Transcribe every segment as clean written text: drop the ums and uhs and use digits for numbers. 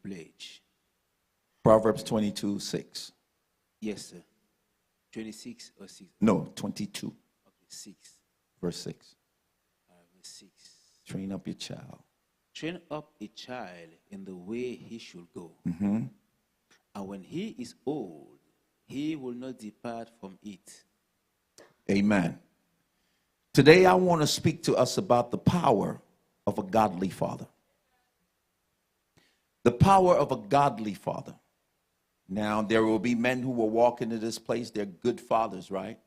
pledge. Proverbs 22:6. Yes, sir. 26 or 6? No, 22, Okay, 6. verse 6. Verse 6. Train up your child. Train up a child in the way he should go. Mm-hmm. And when he is old, he will not depart from it. Amen. Today I want to speak to us about the power of a godly father. The power of a godly father. Now, there will be men who will walk into this place. They're good fathers, right?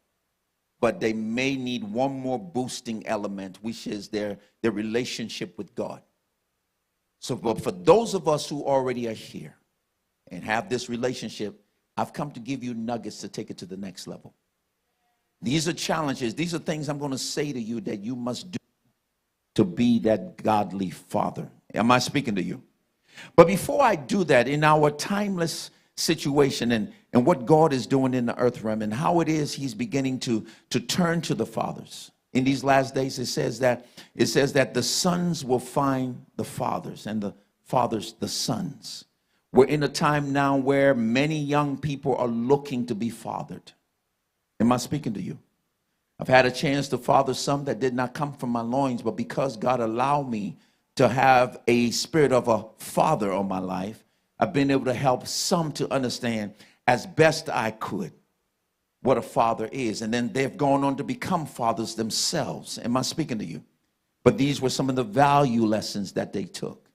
But they may need one more boosting element, which is their relationship with God. So for those of us who already are here and have this relationship, I've come to give you nuggets to take it to the next level. These are challenges. These are things I'm going to say to you that you must do to be that godly father. Am I speaking to you? But before I do that, in our timeless situation and what God is doing in the earth realm and how it is he's beginning to turn to the fathers. In these last days, it says that the sons will find the fathers and the fathers the sons. We're in a time now where many young people are looking to be fathered. Am I speaking to you? I've had a chance to father some that did not come from my loins, but because God allowed me to have a spirit of a father on my life, I've been able to help some to understand as best I could what a father is. And then they've gone on to become fathers themselves. Am I speaking to you? But these were some of the value lessons that they took.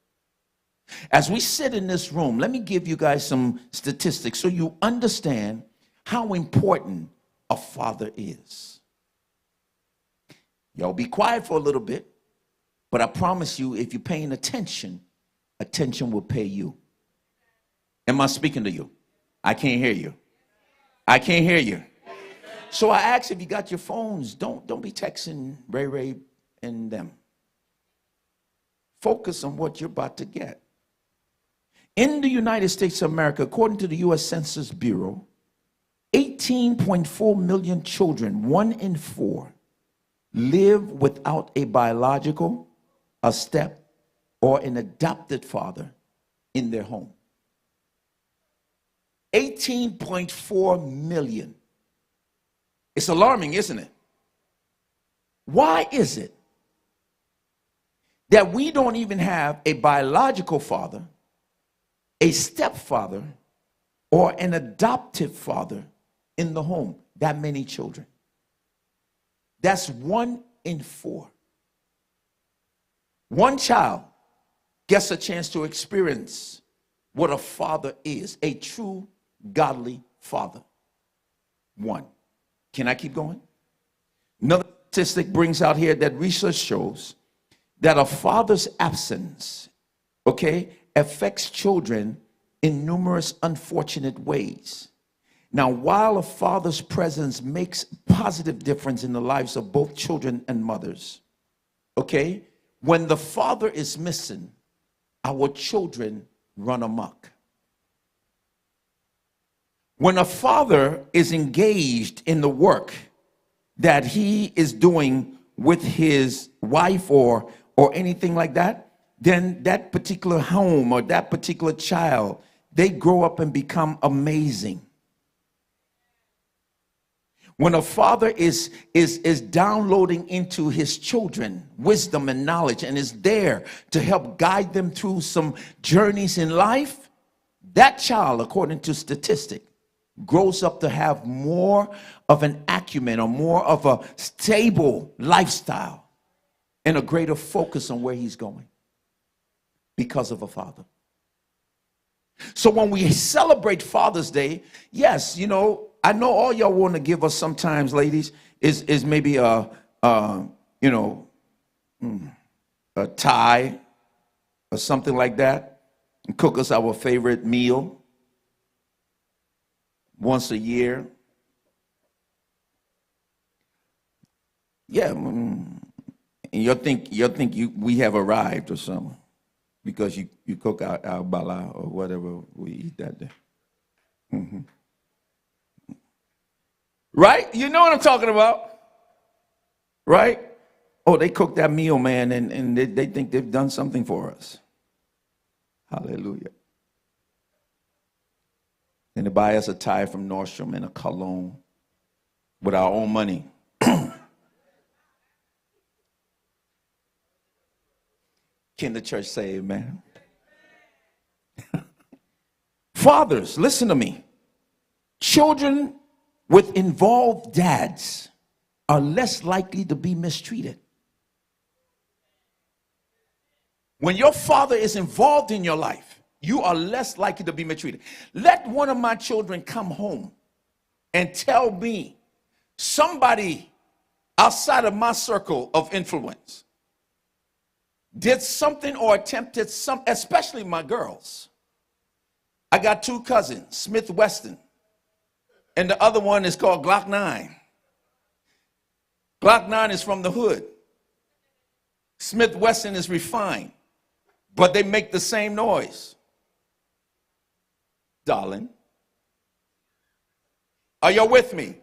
As we sit in this room, let me give you guys some statistics so you understand how important a father is. Y'all be quiet for a little bit, but I promise you, if you're paying attention, attention will pay you. Am I speaking to you? I can't hear you. I can't hear you. So I ask, if you got your phones, don't be texting Ray and them. Focus on what you're about to get. In the United States of America, according to the U.S. Census Bureau, 18.4 million children, 1 in 4, live without a biological, a step, or an adopted father in their home. 18.4 million. It's alarming, isn't it? Why is it that we don't even have a biological father, a stepfather, or an adoptive father in the home? That many children. That's 1 in 4. One child gets a chance to experience what a father is, a true godly father. 1. Can I keep going? Another statistic brings out here that research shows that a father's absence, affects children in numerous unfortunate ways. Now, while a father's presence makes positive difference in the lives of both children and mothers, when the father is missing, our children run amok. When a father is engaged in the work that he is doing with his wife or anything like that, then that particular home or that particular child, they grow up and become amazing. When a father is downloading into his children wisdom and knowledge and is there to help guide them through some journeys in life, that child, according to statistics, grows up to have more of an acumen or more of a stable lifestyle and a greater focus on where he's going because of a father. So when we celebrate Father's Day, yes, I know all y'all want to give us sometimes, ladies, is maybe a tie or something like that, and cook us our favorite meal once a year. Yeah, and you'll think we have arrived or something because you cook our bala or whatever we eat that day. Mm-hmm. Right? You know what I'm talking about. Right? Oh, they cook that meal, man, and they think they've done something for us. Hallelujah. buy us a tie from Nordstrom and a cologne with our own money. Can the church say amen? Fathers, listen to me. Children with involved dads are less likely to be mistreated. When your father is involved in your life, you are less likely to be mistreated. Let one of my children come home and tell me somebody outside of my circle of influence did something or attempted something, especially my girls. I got two cousins, Smith Weston, and the other one is called Glock 9. Glock 9 is from the hood. Smith Wesson is refined, but they make the same noise. Darling, are y'all with me?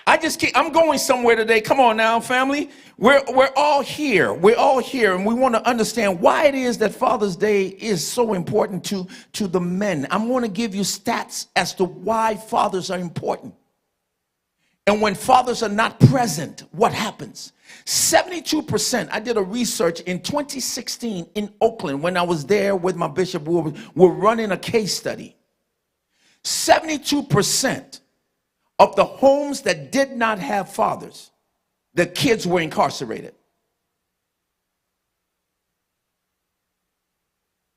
I'm going somewhere today. Come on now, family. We're all here. We're all here, and we want to understand why it is that Father's Day is so important to the men. I'm going to give you stats as to why fathers are important. And when fathers are not present, what happens? 72%. I did a research in 2016 in Oakland when I was there with my bishop. We were running a case study. 72% of the homes that did not have fathers, the kids were incarcerated.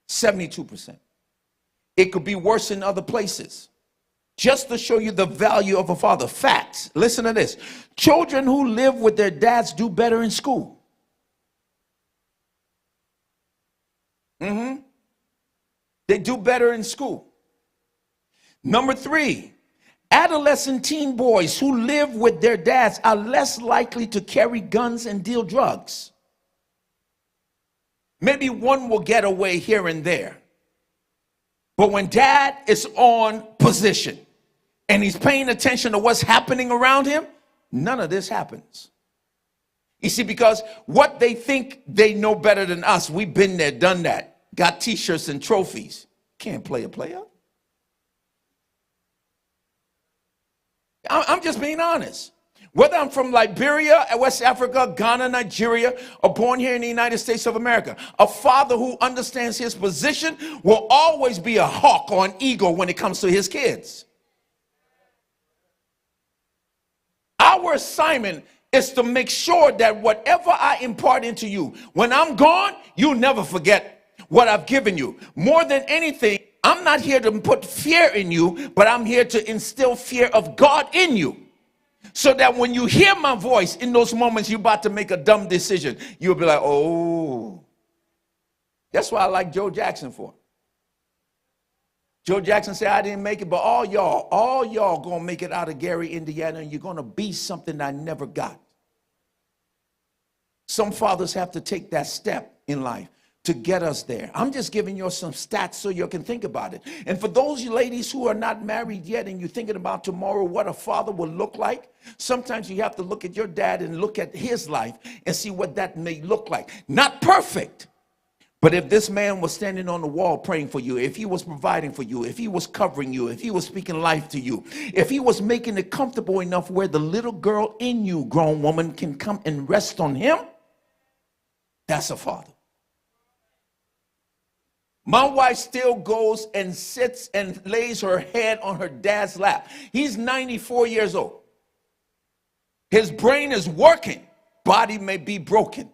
72%. It could be worse in other places. Just to show you the value of a father. Facts. Listen to this. Children who live with their dads do better in school. They do better in school. Number 3, adolescent teen boys who live with their dads are less likely to carry guns and deal drugs. Maybe one will get away here and there. But when dad is on position and he's paying attention to what's happening around him, none of this happens. You see, because what they think they know better than us, we've been there, done that, got t-shirts and trophies. Can't play a player. I'm just being honest. Whether I'm from Liberia, West Africa, Ghana, Nigeria, or born here in the United States of America, a father who understands his position will always be a hawk or an eagle when it comes to his kids. Our assignment is to make sure that whatever I impart into you, when I'm gone, you'll never forget what I've given you. More than anything, I'm not here to put fear in you, but I'm here to instill fear of God in you. So that when you hear my voice in those moments you're about to make a dumb decision, you'll be like, oh. That's why I like Joe Jackson for. Joe Jackson said, I didn't make it, but all y'all gonna make it out of Gary, Indiana, and you're gonna be something I never got. Some fathers have to take that step in life to get us there. I'm just giving you some stats so you can think about it. And for those ladies who are not married yet and you're thinking about tomorrow what a father will look like, sometimes you have to look at your dad and look at his life and see what that may look like. Not perfect, but if this man was standing on the wall praying for you, if he was providing for you, if he was covering you, if he was speaking life to you, if he was making it comfortable enough where the little girl in you, grown woman, can come and rest on him, that's a father. My wife still goes and sits and lays her head on her dad's lap. He's 94 years old. His brain is working. Body may be broken.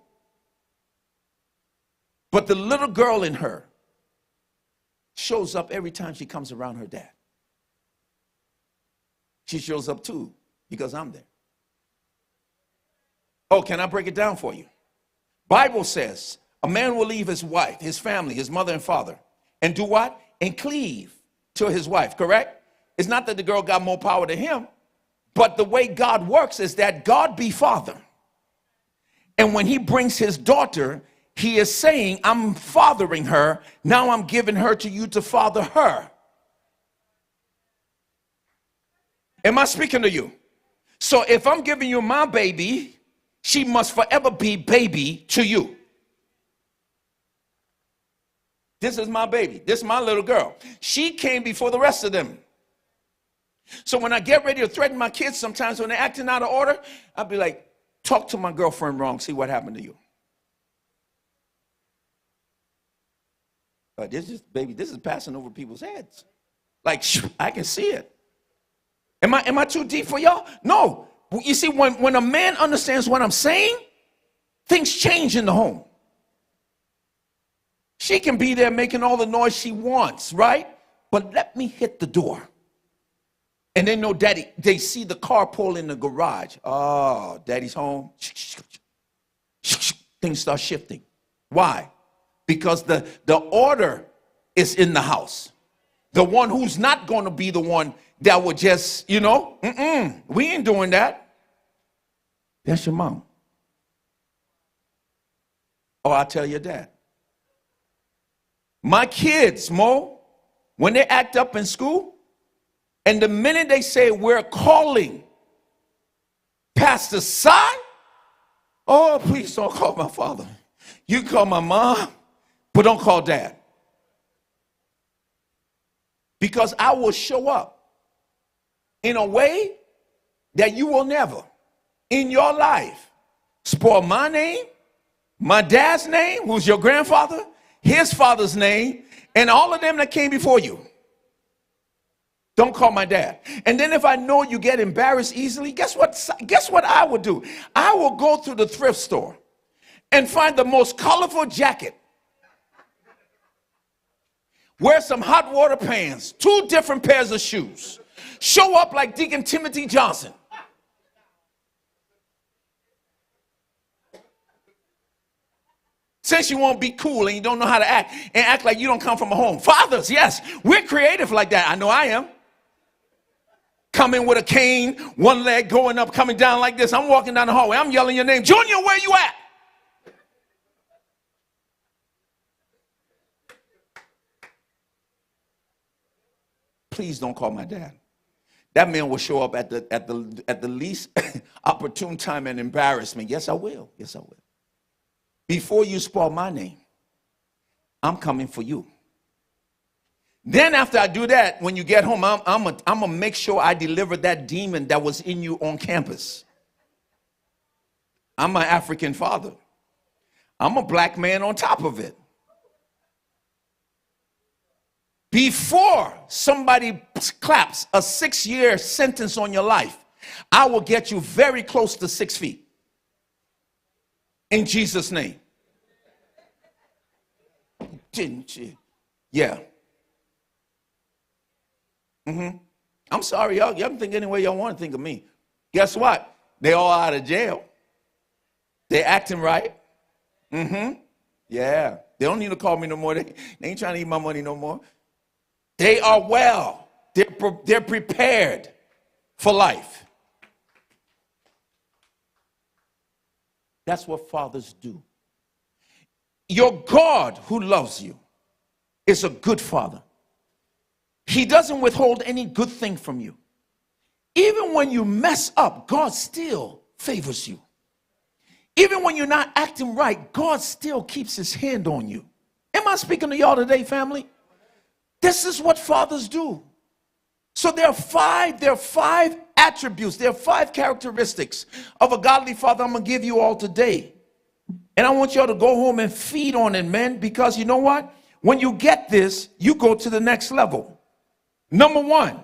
But the little girl in her shows up every time she comes around her dad. She shows up too because I'm there. Oh, can I break it down for you? Bible says, a man will leave his wife, his family, his mother and father, and do what? And cleave to his wife, correct? It's not that the girl got more power than him, but the way God works is that God be father. And when he brings his daughter, he is saying, I'm fathering her. Now I'm giving her to you to father her. Am I speaking to you? So if I'm giving you my baby, she must forever be baby to you. This is my baby. This is my little girl. She came before the rest of them. So when I get ready to threaten my kids, sometimes when they're acting out of order, I'll be like, talk to my girlfriend wrong, see what happened to you. But this is passing over people's heads. Like, I can see it. Am I too deep for y'all? No. You see, when a man understands what I'm saying, things change in the home. She can be there making all the noise she wants, right? But let me hit the door. And they know daddy, they see the car pull in the garage. Oh, daddy's home. Things start shifting. Why? Because the order is in the house. The one who's not going to be the one that would just, we ain't doing that. That's your mom. Or I'll tell your dad. My kids, Mo, when they act up in school, and the minute they say we're calling Pastor Si, oh, please don't call my father. You call my mom, but don't call dad. Because I will show up in a way that you will never in your life spoil my name, my dad's name, who's your grandfather, his father's name, and all of them that came before you. Don't call my dad. And then if I know you get embarrassed easily, guess what I would do? I will go to the thrift store and find the most colorful jacket. Wear some hot water pants, 2 different pairs of shoes. Show up like Deacon Timothy Johnson. Since you won't be cool and you don't know how to act, and act like you don't come from a home. Fathers, yes, we're creative like that. I know I am. Coming with a cane, one leg going up, coming down like this. I'm walking down the hallway. I'm yelling your name. Junior, where you at? Please don't call my dad. That man will show up at the least opportune time and embarrass me. Yes, I will. Yes, I will. Before you spoil my name, I'm coming for you. Then after I do that, when you get home, I'm going to make sure I deliver that demon that was in you on campus. I'm an African father. I'm a black man on top of it. Before somebody claps a 6-year sentence on your life, I will get you very close to 6 feet. In Jesus' name. Didn't you? Yeah. I'm sorry, y'all can think any way y'all want to think of me. Guess what? They all out of jail. They acting right. Yeah. They don't need to call me no more. They ain't trying to eat my money no more. They are well. They're prepared for life. That's what fathers do. Your God who loves you is a good father. He doesn't withhold any good thing from you. Even when you mess up, God still favors you. Even when you're not acting right, God still keeps his hand on you. Am I speaking to y'all today, family? This is what fathers do. So there are five attributes, there are 5 characteristics of a godly father I'm going to give you all today. And I want y'all to go home and feed on it, men, because you know what? When you get this, you go to the next level. Number 1,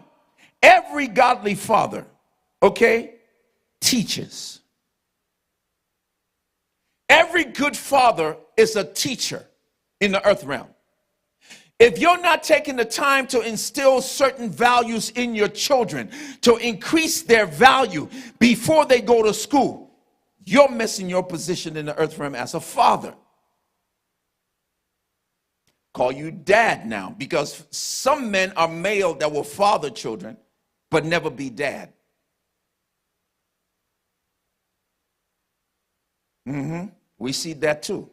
every godly father, teaches. Every good father is a teacher in the earth realm. If you're not taking the time to instill certain values in your children, to increase their value before they go to school, you're missing your position in the earth realm as a father. Call you dad now, because some men are male that will father children but never be dad. We see that too.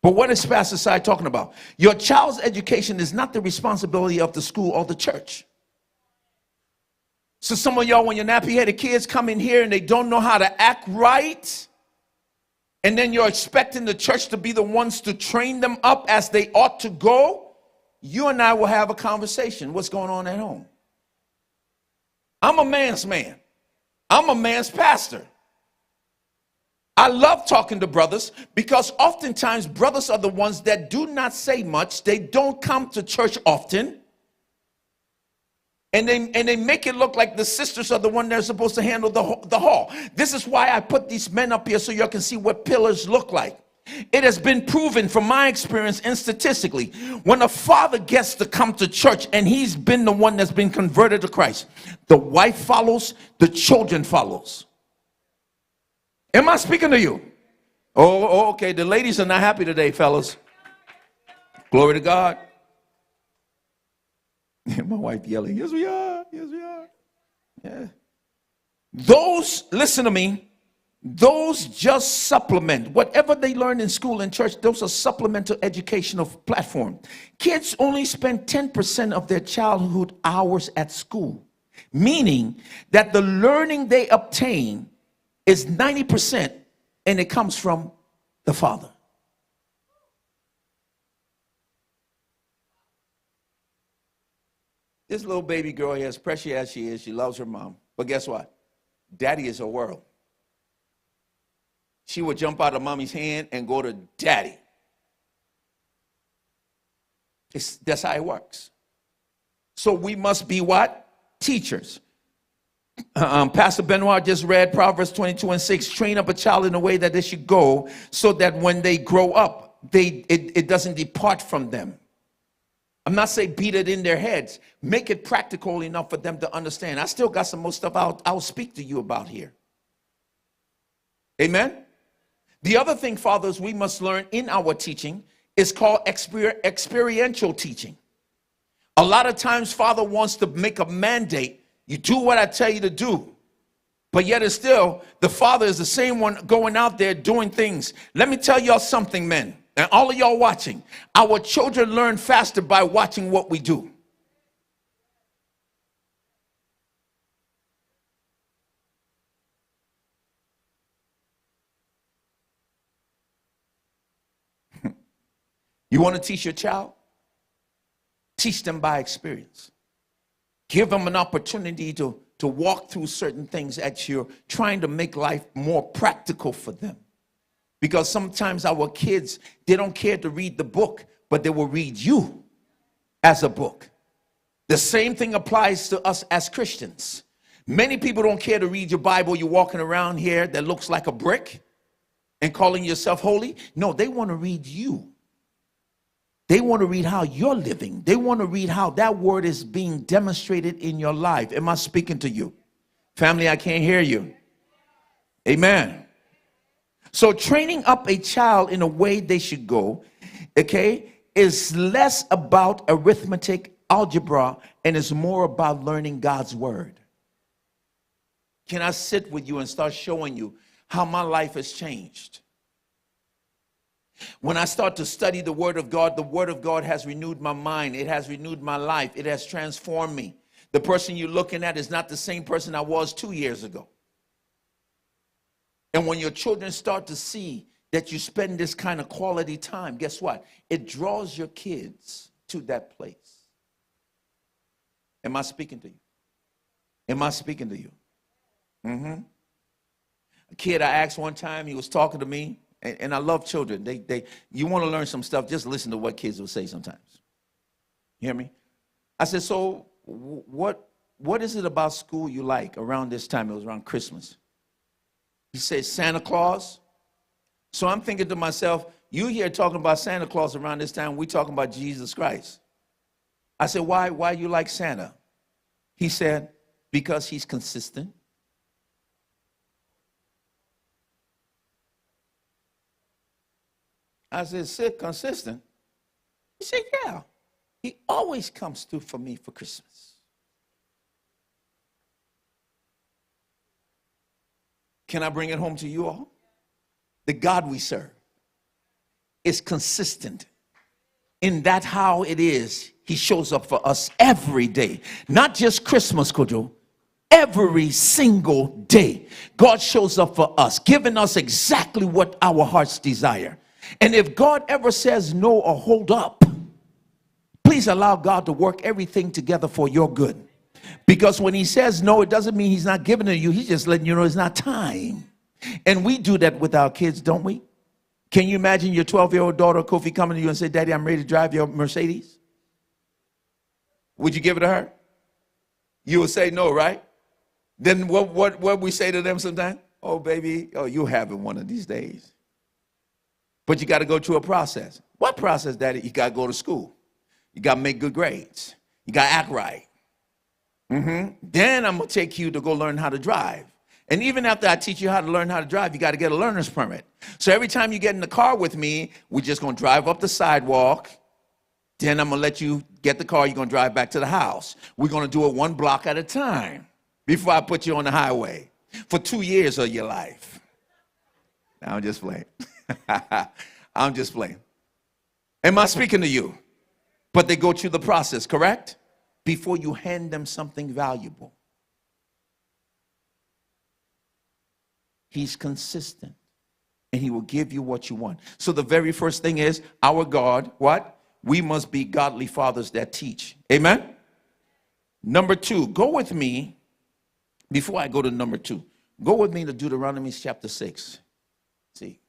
But what is Pastor Si talking about? Your child's education is not the responsibility of the school or the church. So some of y'all, when your nappy-headed kids come in here and they don't know how to act right, and then you're expecting the church to be the ones to train them up as they ought to go, you and I will have a conversation. What's going on at home? I'm a man's man. I'm a man's pastor. I love talking to brothers because oftentimes brothers are the ones that do not say much. They don't come to church often. And they make it look like the sisters are the one that are supposed to handle the hall. This is why I put these men up here so you can see what pillars look like. It has been proven from my experience and statistically, when a father gets to come to church and he's been the one that's been converted to Christ, the wife follows, the children follows. Am I speaking to you? Oh, okay. The ladies are not happy today, fellas. Glory to God. My wife yelling, yes we are, yes we are. Yeah. Those, listen to me, those just supplement whatever they learn in school and church. Those are supplemental educational platform. Kids only spend 10% of their childhood hours at school, meaning that the learning they obtain is 90%, and it comes from the father. This little baby girl here, as precious as she is, she loves her mom. But guess what? Daddy is her world. She would jump out of mommy's hand and go to daddy. That's how it works. So we must be what? Teachers. Pastor Benoit just read Proverbs 22:6. Train up a child in the way that they should go, so that when they grow up, it doesn't depart from them. I'm not saying beat it in their heads. Make it practical enough for them to understand. I still got some more stuff I'll speak to you about here. Amen? The other thing, fathers, we must learn in our teaching is called experiential teaching. A lot of times, father wants to make a mandate. You do what I tell you to do. But yet it's still, the father is the same one going out there doing things. Let me tell y'all something, men, and all of y'all watching. Our children learn faster by watching what we do. You want to teach your child? Teach them by experience. Give them an opportunity to walk through certain things that you're trying to make life more practical for them. Because sometimes our kids, they don't care to read the book, but they will read you as a book. The same thing applies to us as Christians. Many people don't care to read your Bible. You're walking around here that looks like a brick and calling yourself holy. No, they want to read you. They want to read how you're living. They want to read how that word is being demonstrated in your life. Am I speaking to you? Family, I can't hear you. Amen. So training up a child in a way they should go, okay, is less about arithmetic, algebra, and is more about learning God's word. Can I sit with you and start showing you how my life has changed? When I start to study the Word of God has renewed my mind. It has renewed my life. It has transformed me. The person you're looking at is not the same person I was 2 years ago. And when your children start to see that you spend this kind of quality time, guess what? It draws your kids to that place. Am I speaking to you? Am I speaking to you? A kid I asked one time, he was talking to me. And I love children. You want to learn some stuff, just listen to what kids will say sometimes. You hear me? I said, so what is it about school you like around this time? It was around Christmas. He said, Santa Claus. So I'm thinking to myself, you here talking about Santa Claus around this time, we talking about Jesus Christ. I said, why you like Santa? He said, because he's consistent. I said, Sid, consistent? He said, yeah. He always comes through for me for Christmas. Can I bring it home to you all? The God we serve is consistent in that how it is. He shows up for us every day. Not just Christmas, Kojo. Every single day, God shows up for us, giving us exactly what our hearts desire. And if God ever says no or hold up, please allow God to work everything together for your good. Because when he says no, it doesn't mean he's not giving it to you. He's just letting you know it's not time. And we do that with our kids, don't we? Can you imagine your 12-year-old daughter, Kofi, coming to you and say, Daddy, I'm ready to drive your Mercedes? Would you give it to her? You would say no, right? Then what we say to them sometimes? Oh, baby, oh, you'll have it one of these days. But you got to go through a process. What process, Daddy? You got to go to school. You got to make good grades. You got to act right. Then I'm going to take you to go learn how to drive. And even after I teach you how to learn how to drive, you got to get a learner's permit. So every time you get in the car with me, we're just going to drive up the sidewalk. Then I'm going to let you get the car. You're going to drive back to the house. We're going to do it one block at a time before I put you on the highway for 2 years of your life. Now I'm just playing. I'm just playing. Am I speaking to you? But they go through the process, correct? Before you hand them something valuable. He's consistent. And he will give you what you want. So the very first thing is, our God, what? We must be godly fathers that teach. Amen? Number 2, go with me. Before I go to number 2, go with me to Deuteronomy chapter 6. See.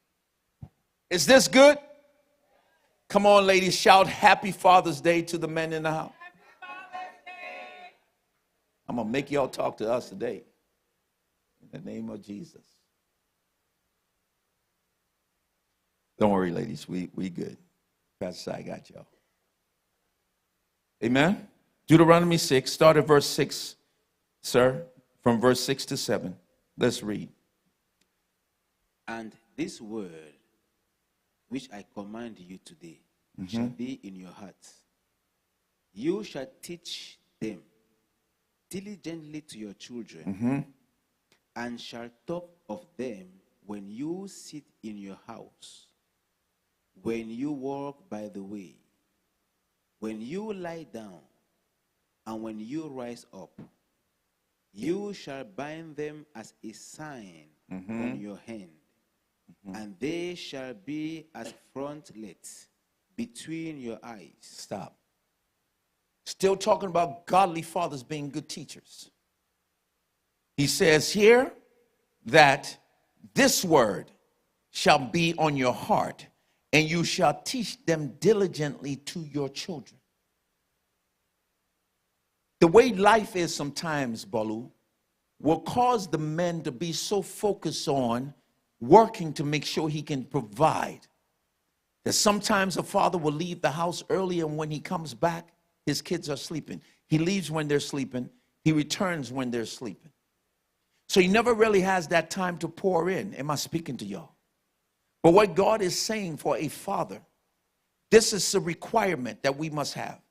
Is this good? Come on, ladies, shout Happy Father's Day to the men in the house. I'm going to make y'all talk to us today. In the name of Jesus. Don't worry, ladies. We good. Pastor Si got y'all. Amen? Deuteronomy 6, start at verse 6, sir. From verse 6 to 7. Let's read. And this word, which I command you today, shall be in your hearts. You shall teach them diligently to your children, and shall talk of them when you sit in your house, when you walk by the way, when you lie down, and when you rise up. You shall bind them as a sign on your hand, and they shall be as frontlets between your eyes. Stop. Still talking about godly fathers being good teachers. He says here that this word shall be on your heart, and you shall teach them diligently to your children. The way life is sometimes, Balu, will cause the men to be so focused on working to make sure he can provide that sometimes a father will leave the house early, and when he comes back, his kids are sleeping. He leaves when they're sleeping. He returns when they're sleeping. So he never really has that time to pour in. Am I speaking to y'all? But what God is saying for a father, this is a requirement that we must have.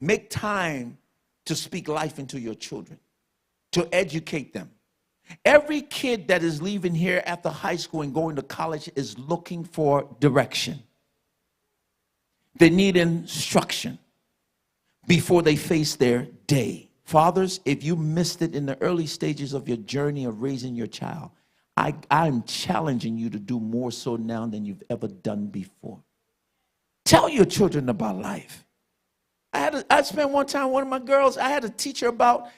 Make time to speak life into your children, to educate them. Every kid that is leaving here after high school and going to college is looking for direction. They need instruction before they face their day. Fathers, if you missed it in the early stages of your journey of raising your child, I'm challenging you to do more so now than you've ever done before. Tell your children about life. I spent one time, one of my girls, I had to teach her about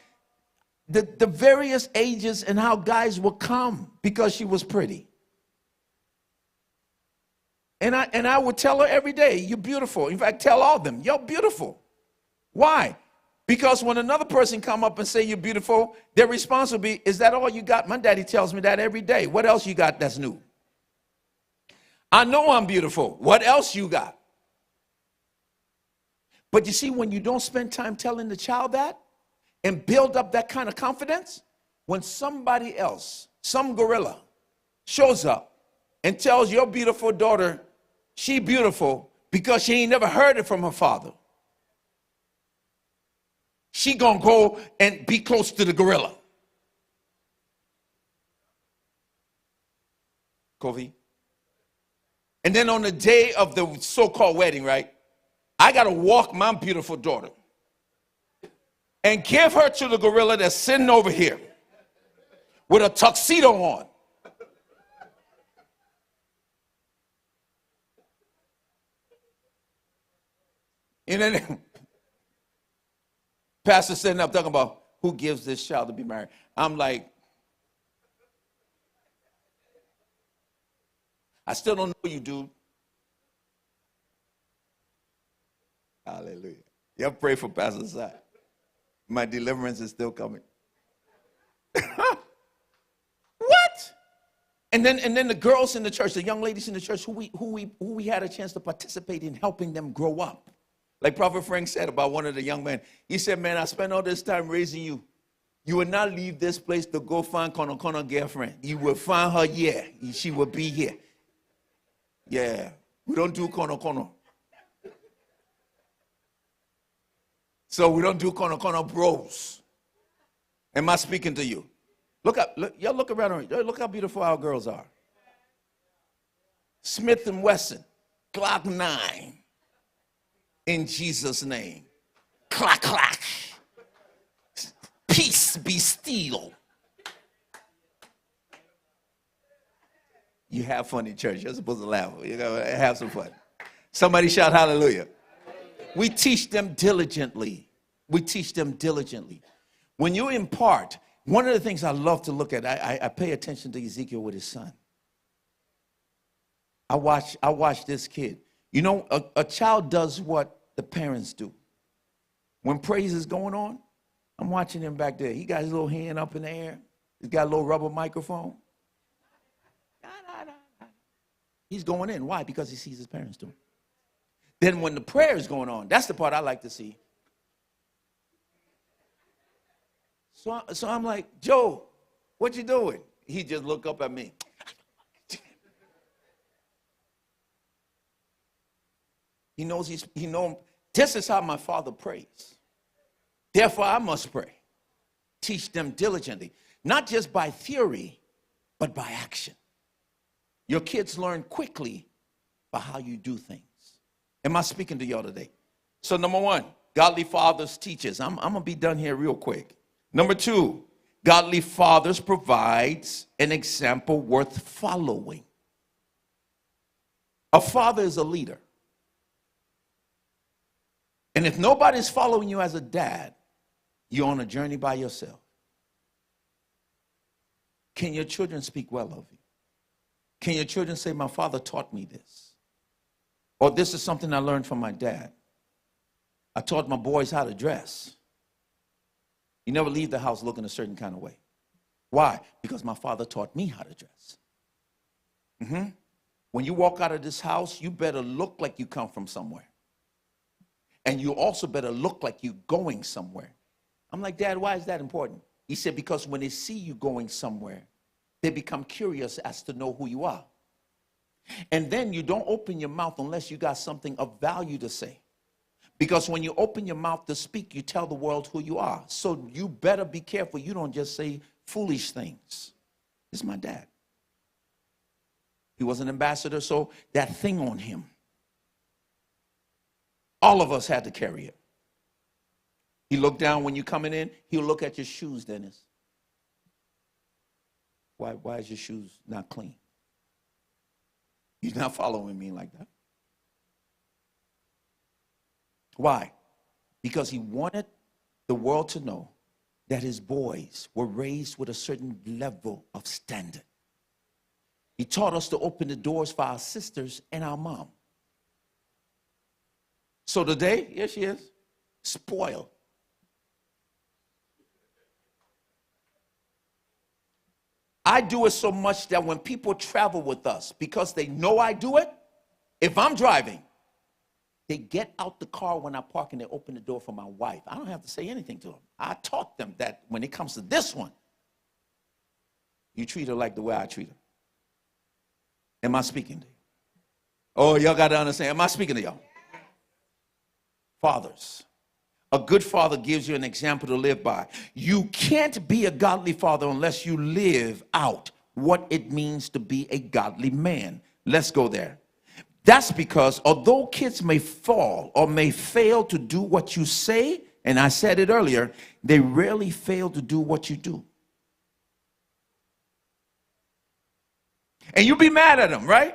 the various ages and how guys will come because she was pretty. And I would tell her every day, you're beautiful. In fact, tell all of them, you're beautiful. Why? Because when another person come up and say you're beautiful, their response will be, is that all you got? My daddy tells me that every day. What else you got that's new? I know I'm beautiful. What else you got? But you see, when you don't spend time telling the child that and build up that kind of confidence, when somebody else, some gorilla, shows up and tells your beautiful daughter she beautiful because she ain't never heard it from her father, she gonna go and be close to the gorilla. Kofi. And then on the day of the so-called wedding, right, I got to walk my beautiful daughter and give her to the gorilla that's sitting over here. with a tuxedo on. And then pastor sitting up talking about who gives this child to be married. I'm like, I still don't know you, dude. Hallelujah. Y'all pray for Pastor Si. My deliverance is still coming. What? And then the girls in the church, the young ladies in the church who we had a chance to participate in helping them grow up. Like Prophet Frank said about one of the young men. He said, man, I spent all this time raising you. You will not leave this place to go find Kono girlfriend. You will find her here. She will be here. Yeah. We don't do Kono. So we don't do Kono bros. Am I speaking to you? Y'all look around. Look how beautiful our girls are. Smith & Wesson, Glock 9. In Jesus' name. Clack, clack. Peace be still. You have fun in church. You're supposed to laugh. You know, have some fun. Somebody shout hallelujah. We teach them diligently. We teach them diligently. When you impart, one of the things I love to look at, I pay attention to Ezekiel with his son. I watch this kid. You know, a child does what the parents do. When praise is going on, I'm watching him back there. He got his little hand up in the air. He's got a little rubber microphone. He's going in. Why? Because he sees his parents do it. Then when the prayer is going on, that's the part I like to see. So I'm like, Joe, what you doing? He just looked up at me. He knows this is how my father prays. Therefore, I must pray. Teach them diligently, not just by theory, but by action. Your kids learn quickly by how you do things. Am I speaking to y'all today? So number one, godly fathers teaches. I'm going to be done here real quick. Number two, godly fathers provides an example worth following. A father is a leader. And if nobody's following you as a dad, you're on a journey by yourself. Can your children speak well of you? Can your children say, my father taught me this? Or this is something I learned from my dad. I taught my boys how to dress. You never leave the house looking a certain kind of way. Why? Because my father taught me how to dress. When you walk out of this house, you better look like you come from somewhere. And you also better look like you're going somewhere. I'm like, Dad, why is that important? He said, because when they see you going somewhere, they become curious as to know who you are. And then you don't open your mouth unless you got something of value to say. Because when you open your mouth to speak, you tell the world who you are. So you better be careful. You don't just say foolish things. It's my dad. He was an ambassador, so that thing on him. All of us had to carry it. He looked down when you're coming in. He'll look at your shoes, Dennis. Why is your shoes not clean? He's not following me like that. Why? Because he wanted the world to know that his boys were raised with a certain level of standard. He taught us to open the doors for our sisters and our mom. So today, here she is, spoiled. I do it so much that when people travel with us, because they know I do it, if I'm driving, they get out the car when I park and they open the door for my wife. I don't have to say anything to them. I taught them that when it comes to this one, you treat her like the way I treat her. Am I speaking to you? Oh, y'all got to understand. Am I speaking to y'all? Fathers. A good father gives you an example to live by. You can't be a godly father unless you live out what it means to be a godly man. Let's go there. That's because although kids may fall or may fail to do what you say, and I said it earlier, they rarely fail to do what you do. And you be mad at them, right?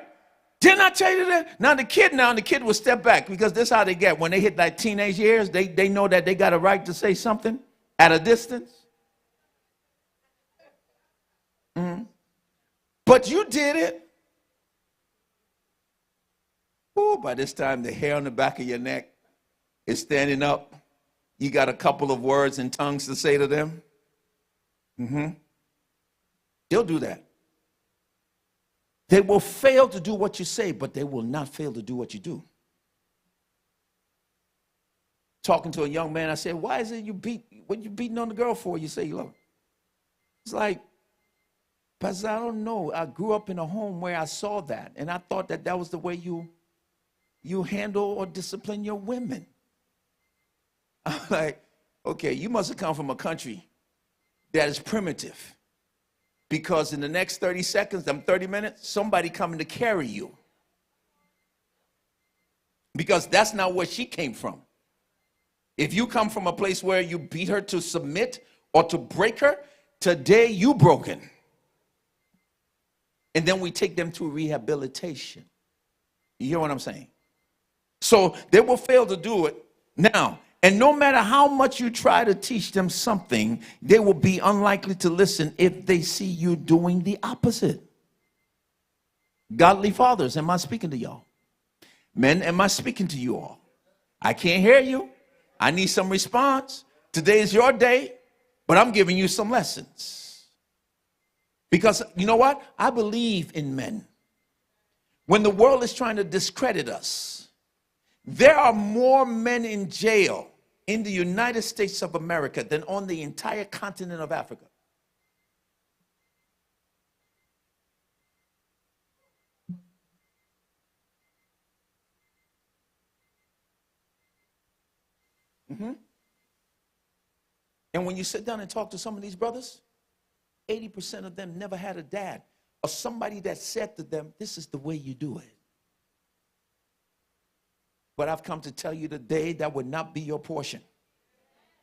Didn't I tell you that? Now the kid will step back, because this is how they get. When they hit like teenage years, they know that they got a right to say something at a distance. But you did it. Ooh, by this time, the hair on the back of your neck is standing up. You got a couple of words in tongues to say to them. They'll do that. They will fail to do what you say, but they will not fail to do what you do. Talking to a young man, I said, why is it what you beating on the girl for? You say you love her. It's like, Pastor, I don't know. I grew up in a home where I saw that, and I thought that was the way you handle or discipline your women. I'm like, okay, you must have come from a country that is primitive. Because in the next 30 seconds, 30 minutes, somebody coming to carry you. Because that's not where she came from. If you come from a place where you beat her to submit or to break her, today you broken. And then we take them to rehabilitation. You hear what I'm saying? So they will fail to do it now. And no matter how much you try to teach them something, they will be unlikely to listen if they see you doing the opposite. Godly fathers, am I speaking to y'all? Men, am I speaking to you all? I can't hear you. I need some response. Today is your day, but I'm giving you some lessons. Because you know what? I believe in men. When the world is trying to discredit us, there are more men in jail in the United States of America than on the entire continent of Africa. And when you sit down and talk to some of these brothers, 80% of them never had a dad or somebody that said to them, this is the way you do it. But I've come to tell you today that would not be your portion.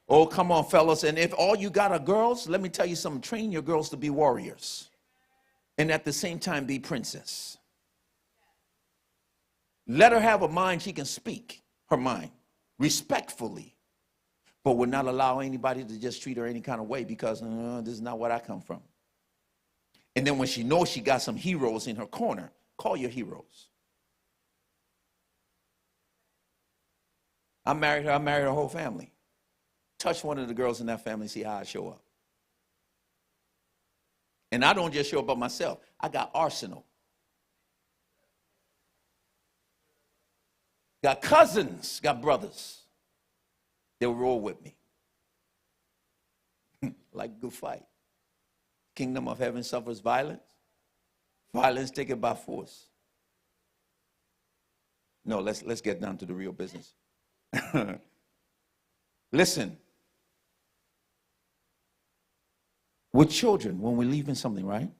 Oh, come on, fellas. And if all you got are girls, let me tell you something. Train your girls to be warriors. And at the same time, be princess. Let her have a mind she can speak her mind respectfully. But would not allow anybody to just treat her any kind of way because this is not what I come from. And then when she knows she got some heroes in her corner, call your heroes. I married her whole family. Touch one of the girls in that family, see how I show up. And I don't just show up by myself. I got arsenal. Got cousins, got brothers. They will roll with me. Like a good fight. Kingdom of heaven suffers violence. Violence taken by force. No, let's get down to the real business. Listen. With children, when we're leaving something, right?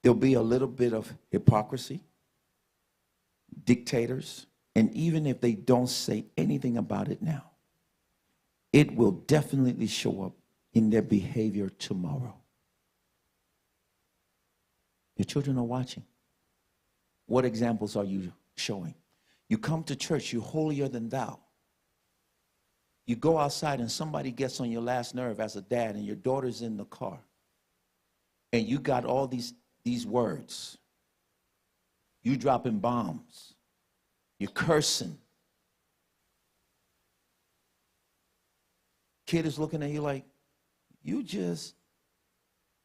There'll be a little bit of hypocrisy, dictators, and even if they don't say anything about it now, it will definitely show up in their behavior tomorrow. Your children are watching. What examples are you showing? You come to church, you're holier than thou. You go outside and somebody gets on your last nerve as a dad and your daughter's in the car. And you got all these words. You dropping bombs. You're cursing. Kid is looking at you like, you just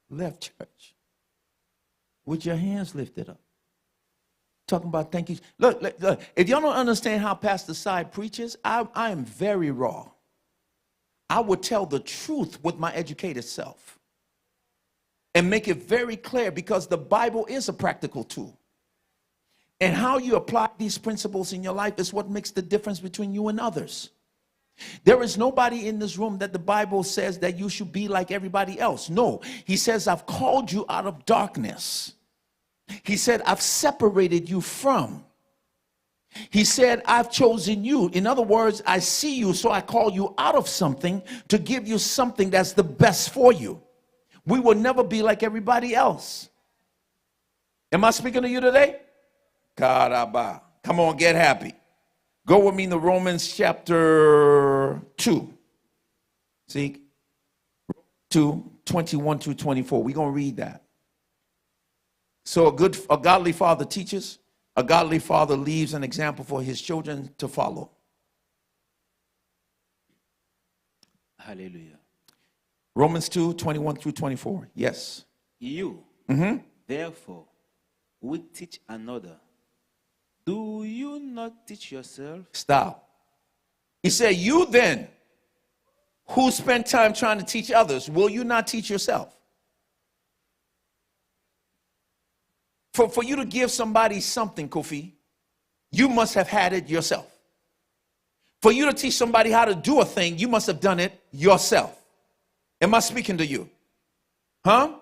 left church with your hands lifted up. Talking about thank you. Look, if y'all don't understand how Pastor Side preaches, I am very raw. I would tell the truth with my educated self. And make it very clear because the Bible is a practical tool. And how you apply these principles in your life is what makes the difference between you and others. There is nobody in this room that the Bible says that you should be like everybody else. No, he says, I've called you out of darkness. He said, I've separated you from. He said, I've chosen you. In other words, I see you, so I call you out of something to give you something that's the best for you. We will never be like everybody else. Am I speaking to you today? Karaba. Come on, get happy. Go with me to Romans chapter 2. See? 2, 21 through 24. We're going to read that. So a godly father teaches. A godly father leaves an example for his children to follow. Hallelujah. Romans 2, 21 through 24. Yes. You, therefore, will teach another. Do you not teach yourself? Stop. He said, you then, who spend time trying to teach others, will you not teach yourself? For you to give somebody something, Kofi, you must have had it yourself. For you to teach somebody how to do a thing, you must have done it yourself. Am I speaking to you? Huh?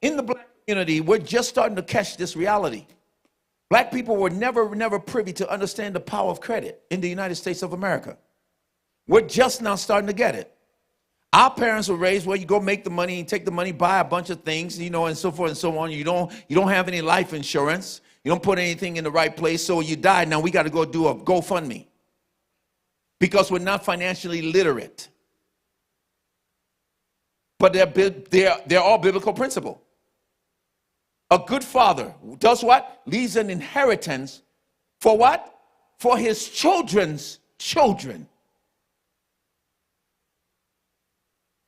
In the black community, we're just starting to catch this reality. Black people were never privy to understand the power of credit in the United States of America. We're just now starting to get it. Our parents were raised where you go make the money, and take the money, buy a bunch of things, and so forth and so on. You don't have any life insurance. You don't put anything in the right place, so you die. Now we got to go do a GoFundMe because we're not financially literate. But they're all biblical principle. A good father does what? Leaves an inheritance for what? For his children's children.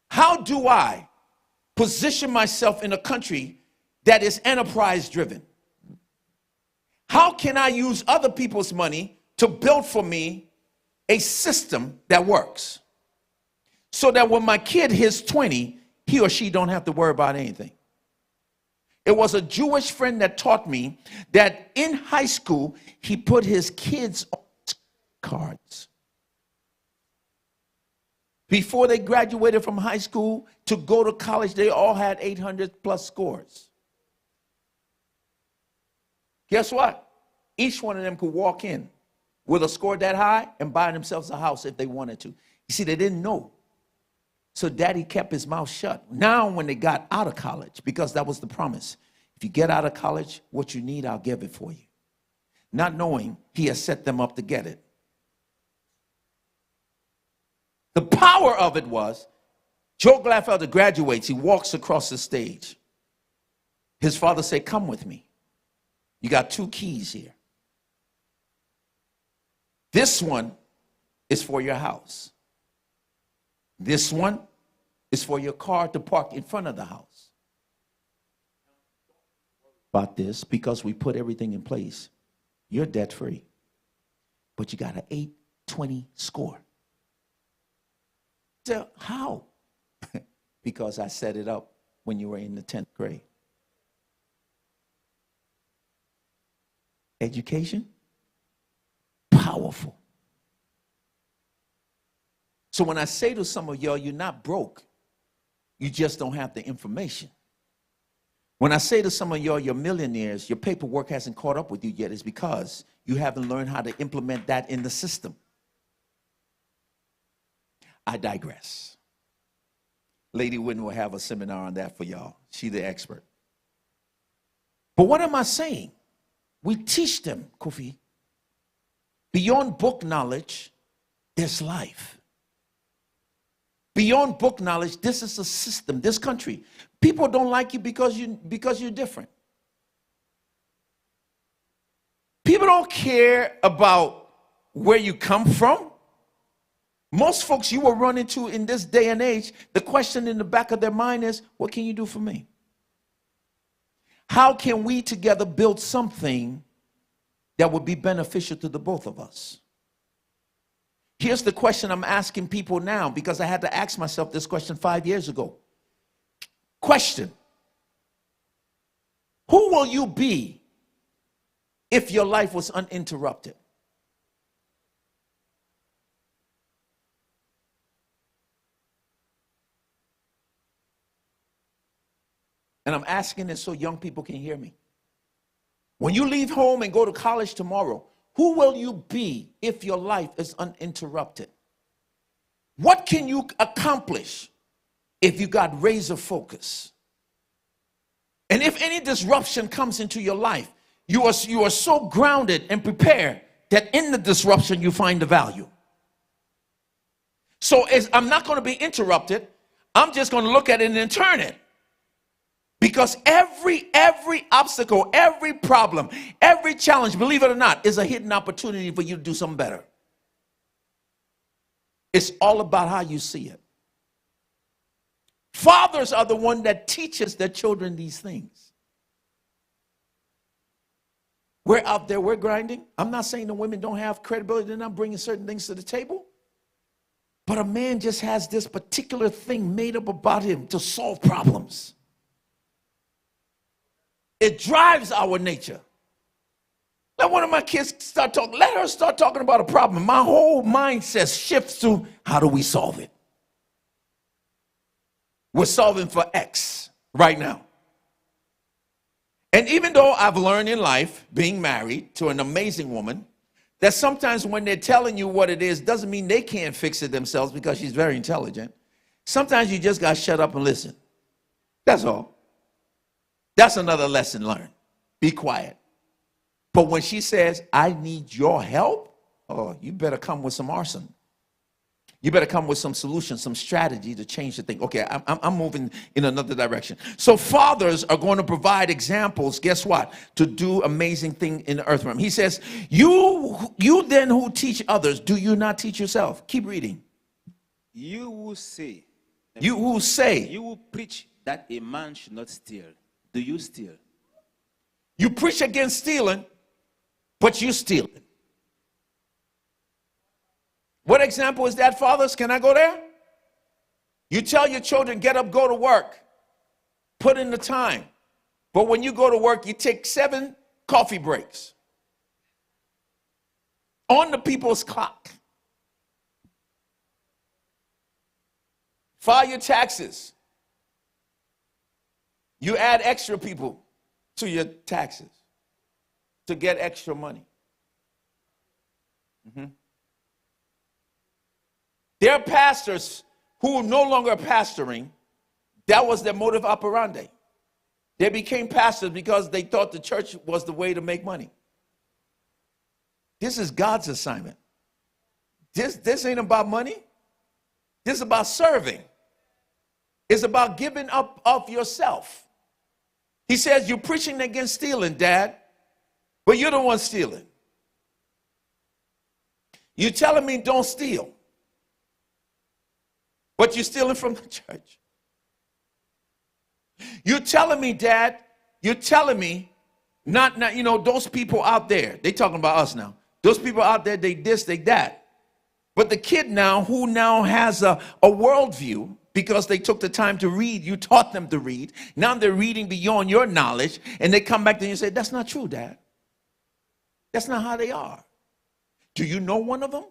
How do I position myself in a country that is enterprise driven? How can I use other people's money to build for me a system that works? So that when my kid hits 20, he or she don't have to worry about anything. It was a Jewish friend that taught me that in high school, he put his kids on cards. Before they graduated from high school to go to college, they all had 800 plus scores. Guess what? Each one of them could walk in with a score that high and buy themselves a house if they wanted to. You see, they didn't know. So daddy kept his mouth shut. Now when they got out of college, because that was the promise, if you get out of college, what you need, I'll give it for you. Not knowing he has set them up to get it. The power of it was, Joe Gladfelder graduates, he walks across the stage. His father said, come with me. You got 2 keys here. This one is for your house. This one is for your car to park in front of the house. About this, because we put everything in place, you're debt free. But you got an 820 score. So how? Because I set it up when you were in the 10th grade. Education, powerful. So when I say to some of y'all, you're not broke, you just don't have the information. When I say to some of y'all, you're millionaires, your paperwork hasn't caught up with you yet, it's because you haven't learned how to implement that in the system. I digress. Lady Wynn will have a seminar on that for y'all. She's the expert. But what am I saying? We teach them, Kofi. Beyond book knowledge, there's life. Beyond book knowledge, this is a system, this country. People don't like you because you're different. People don't care about where you come from. Most folks you will run into in this day and age, the question in the back of their mind is, what can you do for me? How can we together build something that would be beneficial to the both of us? Here's the question I'm asking people now, because I had to ask myself this question 5 years ago. Question: who will you be if your life was uninterrupted? And I'm asking this so young people can hear me. When you leave home and go to college tomorrow, who will you be if your life is uninterrupted? What can you accomplish if you got razor focus? And if any disruption comes into your life, you are so grounded and prepared that in the disruption you find the value. So I'm not going to be interrupted. I'm just going to look at it and then turn it. Because every obstacle, every problem, every challenge, believe it or not, is a hidden opportunity for you to do something better. It's all about how you see it. Fathers are the one that teaches their children these things. We're out there, we're grinding. I'm not saying the women don't have credibility, they're not bringing certain things to the table. But a man just has this particular thing made up about him to solve problems. It drives our nature. Let one of my kids start talking, let her start talking about a problem. My whole mindset shifts to how do we solve it? We're solving for X right now. And even though I've learned in life, being married to an amazing woman, that sometimes when they're telling you what it is, doesn't mean they can't fix it themselves because she's very intelligent. Sometimes you just got to shut up and listen. That's all. That's another lesson learned. Be quiet. But when she says, I need your help, oh, you better come with some arson. You better come with some solution, some strategy to change the thing. Okay, I'm moving in another direction. So fathers are going to provide examples, guess what? To do amazing things in the earth realm. He says, you then who teach others, do you not teach yourself? Keep reading. You who say. You who say. You who preach that a man should not steal. Do you steal? You preach against stealing, but you steal. What example is that, fathers? Can I go there? You tell your children, get up, go to work. Put in the time. But when you go to work, you take 7 coffee breaks. On the people's clock. File your taxes. You add extra people to your taxes to get extra money. There are pastors who are no longer pastoring. That was their modus operandi. They became pastors because they thought the church was the way to make money. This is God's assignment. This ain't about money. This is about serving. It's about giving up of yourself. He says, you're preaching against stealing, Dad, but you're the one stealing. You're telling me don't steal. But you're stealing from the church. You're telling me, Dad, you're telling me, not those people out there, they talking about us now. Those people out there, they this, they that. But the kid now, who now has a worldview, because they took the time to read, you taught them to read. Now they're reading beyond your knowledge, and they come back to you and say, that's not true, Dad. That's not how they are. Do you know one of them?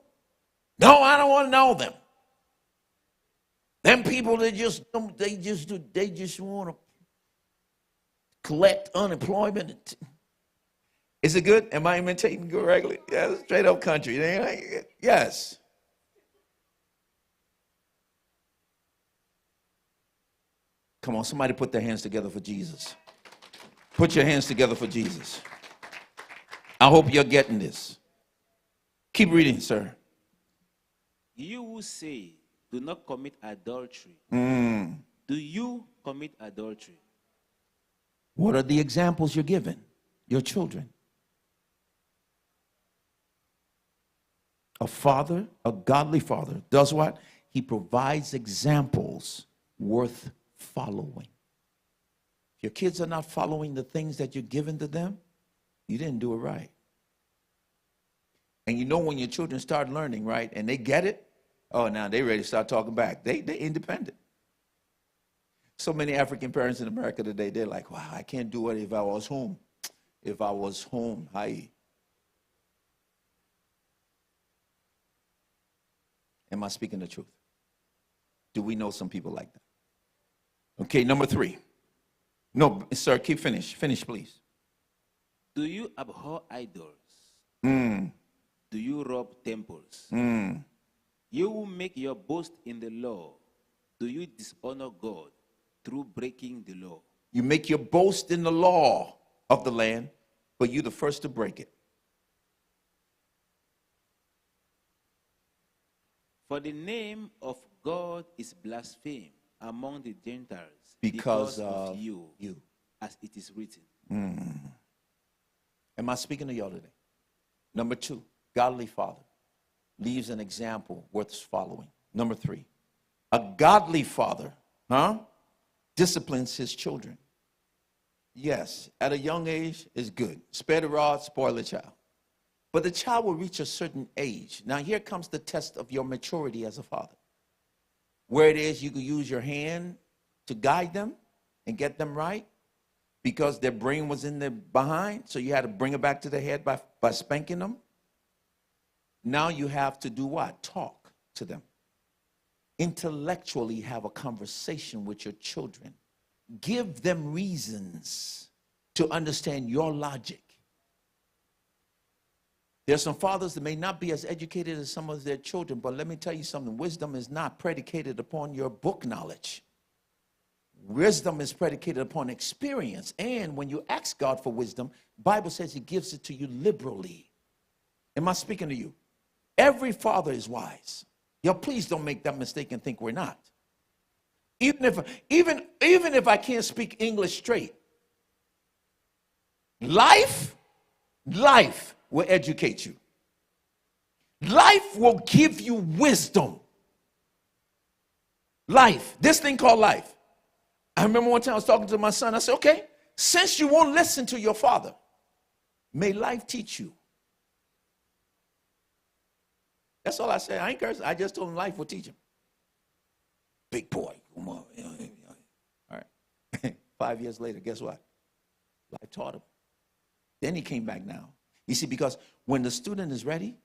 No, I don't want to know them. Them people, they just want to collect unemployment. Is it good? Am I imitating correctly? Yeah, straight up country. Yes. Come on, somebody put their hands together for Jesus. Put your hands together for Jesus. I hope you're getting this. Keep reading, sir. You who say, do not commit adultery. Do you commit adultery? What are the examples you're giving your children? A father, a godly father, does what? He provides examples worth following. If your kids are not following the things that you're giving to them, you didn't do it right. And you know when your children start learning, right, and they get it, oh, now they ready to start talking back. They independent. So many African parents in America today, they're like, wow, I can't do it if I was home. If I was home, hi. Am I speaking the truth? Do we know some people like that? Okay, number 3. No, sir, finish, please. Do you abhor idols? Do you rob temples? You who make your boast in the law, do you dishonor God through breaking the law? You make your boast in the law of the land, but you're the first to break it. For the name of God is blasphemed among the Gentiles Because of you, as it is written. Am I speaking to y'all today? Number 2, godly father leaves an example worth following. Number 3, a godly father, disciplines his children. Yes, at a young age is good. Spare the rod, spoil the child. But the child will reach a certain age. Now here comes the test of your maturity as a father. Where it is you can use your hand to guide them and get them right because their brain was in their behind, so you had to bring it back to the head by spanking them. Now you have to do what? Talk to them. Intellectually have a conversation with your children. Give them reasons to understand your logic. There's some fathers that may not be as educated as some of their children, but let me tell you something. Wisdom is not predicated upon your book knowledge. Wisdom is predicated upon experience. And when you ask God for wisdom, the Bible says he gives it to you liberally. Am I speaking to you? Every father is wise. Yo, please don't make that mistake and think we're not. Even if I can't speak English straight, life will educate you. Life will give you wisdom. Life, this thing called life. I remember one time I was talking to my son. I said, okay, since you won't listen to your father, may life teach you. That's all I said. I ain't cursing. I just told him life will teach him. Big boy, come on. All right. 5 years later, guess what? Life taught him. Then he came back now. You see, because when the student is ready,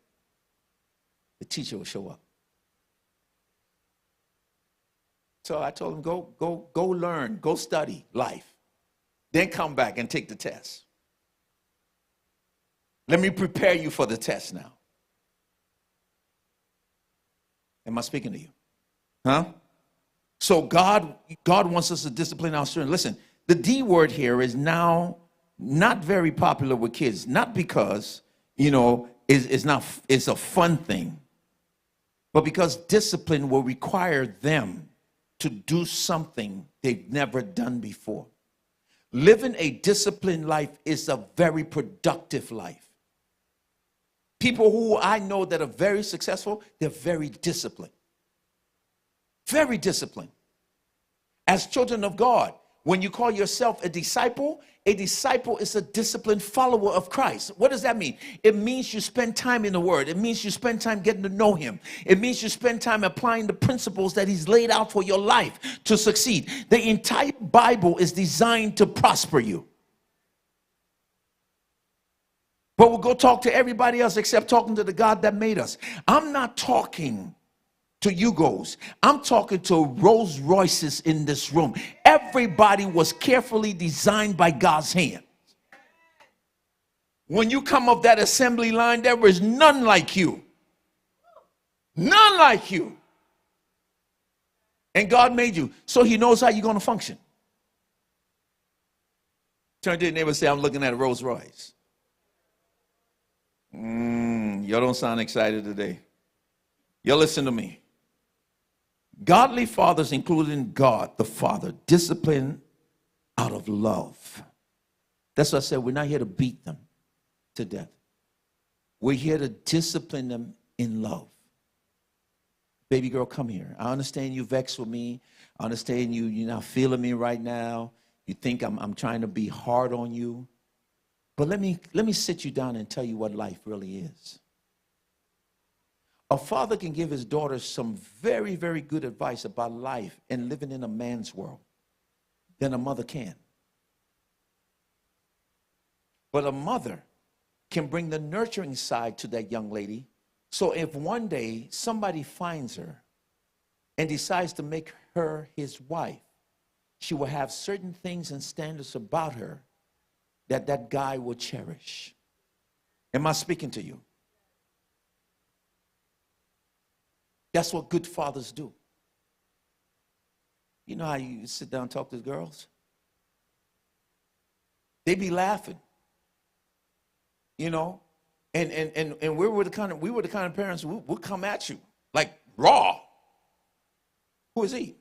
the teacher will show up. So I told him, go learn, go study life. Then come back and take the test. Let me prepare you for the test now. Am I speaking to you? Huh? So God wants us to discipline our children. Listen, the D word here is now not very popular with kids, not because, it's a fun thing, but because discipline will require them to do something they've never done before. Living a disciplined life is a very productive life. People who I know that are very successful, they're very disciplined. Very disciplined. As children of God, when you call yourself a disciple is a disciplined follower of Christ. What does that mean? It means you spend time in the Word. It means you spend time getting to know Him. It means you spend time applying the principles that He's laid out for your life to succeed. The entire Bible is designed to prosper you. But we'll go talk to everybody else except talking to the God that made us. I'm not talking to Yugos. I'm talking to Rolls Royces in this room. Everybody was carefully designed by God's hand. When you come up that assembly line, there is none like you. None like you. And God made you, so He knows how you're going to function. Turn to your neighbor and say, I'm looking at a Rolls Royce. Y'all don't sound excited today. Y'all listen to me. Godly fathers, including God the Father, discipline out of love. That's what I said. We're not here to beat them to death. We're here to discipline them in love. Baby girl, come here. I understand you vexed with me. I understand you're not feeling me right now. You think I'm trying to be hard on you. But let me sit you down and tell you what life really is. A father can give his daughter some very, very good advice about life and living in a man's world than a mother can. But a mother can bring the nurturing side to that young lady. So if one day somebody finds her and decides to make her his wife, she will have certain things and standards about her that guy will cherish. Am I speaking to you? That's what good fathers do. You know how you sit down and talk to the girls? They be laughing. You know? And we were the kind of parents who would come at you like raw. Who is he?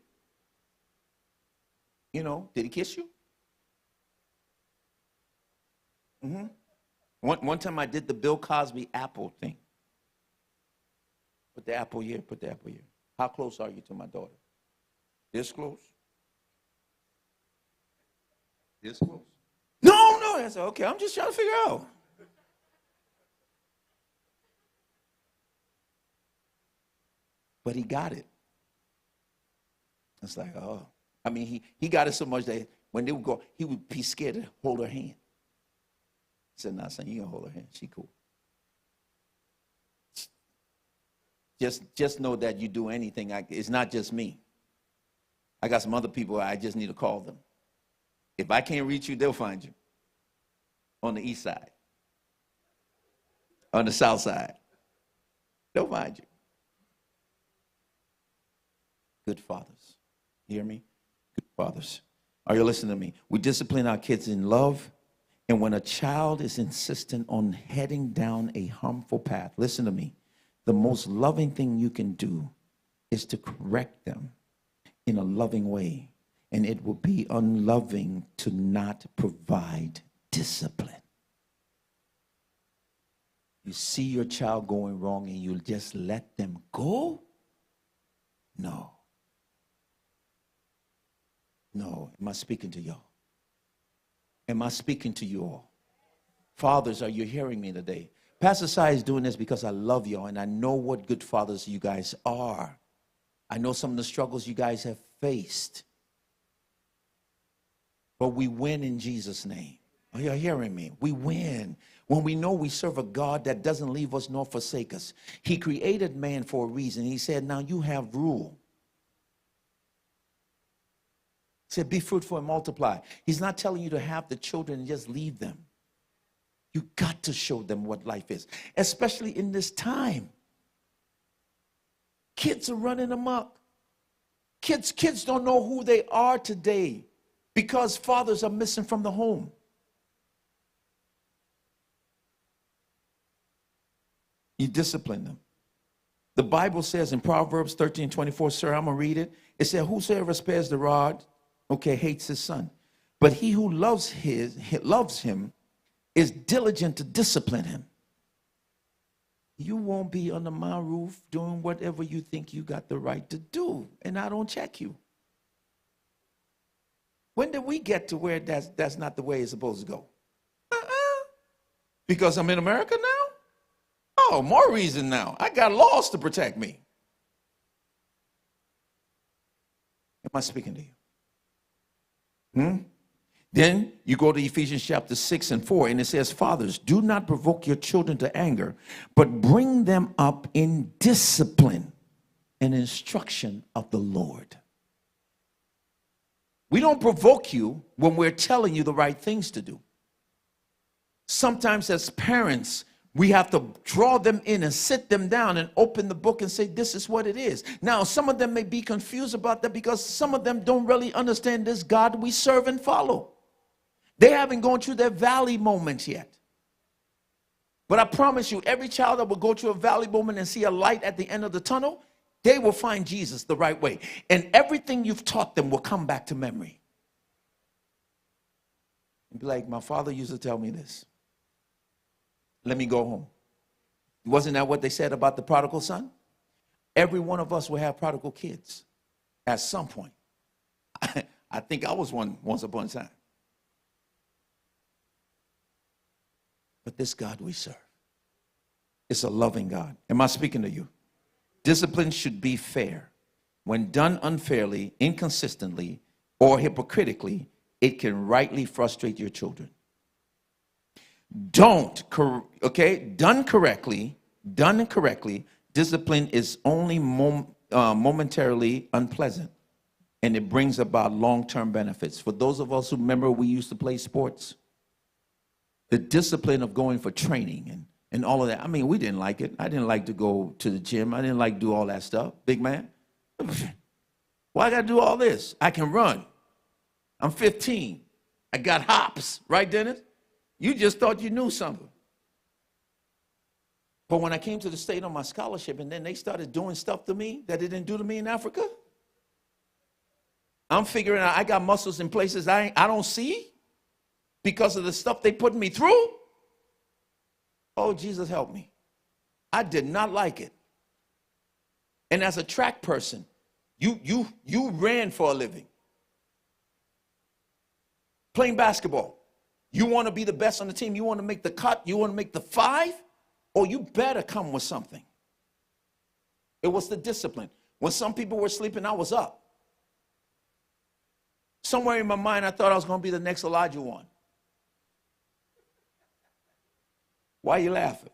You know, did he kiss you? One time I did the Bill Cosby apple thing. Put the apple here, put the apple here. How close are you to my daughter? This close? This close? No. I said, okay, I'm just trying to figure out. But he got it. It's like, oh. I mean, he got it so much that when they would go, he would be scared to hold her hand. I said, nah, son, you can hold her hand. She cool. Just know that you do anything. It's not just me. I got some other people I just need to call them. If I can't reach you, they'll find you. On the east side. On the south side. They'll find you. Good fathers. You hear me? Good fathers. Are you listening to me? We discipline our kids in love. And when a child is insistent on heading down a harmful path, listen to me. The most loving thing you can do is to correct them in a loving way. And it will be unloving to not provide discipline. You see your child going wrong and you'll just let them go? No. No. Am I speaking to y'all? Am I speaking to you all? Fathers, are you hearing me today? Pastor Sai is doing this because I love y'all and I know what good fathers you guys are. I know some of the struggles you guys have faced. But we win in Jesus' name. Are you hearing me? We win when we know we serve a God that doesn't leave us nor forsake us. He created man for a reason. He said, now you have rule. He said, be fruitful and multiply. He's not telling you to have the children and just leave them. You got to show them what life is, especially in this time. Kids are running amok. Kids don't know who they are today because fathers are missing from the home. You discipline them. The Bible says in Proverbs 13:24, sir, I'm going to read it. It says, whosoever spares the rod, hates his son. But he who loves him is diligent to discipline him. You won't be under my roof doing whatever you think you got the right to do, and I don't check you. When did we get to where that's not the way it's supposed to go? Because I'm in America now? Oh, more reason now. I got laws to protect me. Am I speaking to you? Then you go to Ephesians chapter 6 and 4, and it says, fathers, do not provoke your children to anger, but bring them up in discipline and instruction of the Lord. We don't provoke you when we're telling you the right things to do. Sometimes as parents, we have to draw them in and sit them down and open the book and say, this is what it is. Now, some of them may be confused about that because some of them don't really understand this God we serve and follow. They haven't gone through their valley moments yet. But I promise you, every child that will go through a valley moment and see a light at the end of the tunnel, they will find Jesus the right way. And everything you've taught them will come back to memory. And be like, my father used to tell me this. Let me go home. Wasn't that what they said about the prodigal son? Every one of us will have prodigal kids at some point. I think I was one once upon a time. But this God we serve is a loving God. Am I speaking to you? Discipline should be fair. When done unfairly, inconsistently, or hypocritically, it can rightly frustrate your children. Done correctly, discipline is only momentarily unpleasant, and it brings about long-term benefits. For those of us who remember we used to play sports, the discipline of going for training and all of that. I mean, we didn't like it. I didn't like to go to the gym. I didn't like to do all that stuff. Big man. Why I got to do all this? I can run. I'm 15. I got hops, right, Dennis? You just thought you knew something. But when I came to the state on my scholarship and then they started doing stuff to me that they didn't do to me in Africa, I'm figuring out I got muscles in places I don't see because of the stuff they put me through. Oh, Jesus help me. I did not like it. And as a track person, you ran for a living. Playing basketball. You want to be the best on the team. You want to make the cut. You want to make the 5. Oh, you better come with something. It was the discipline. When some people were sleeping, I was up. Somewhere in my mind, I thought I was going to be the next Elijah one. Why are you laughing?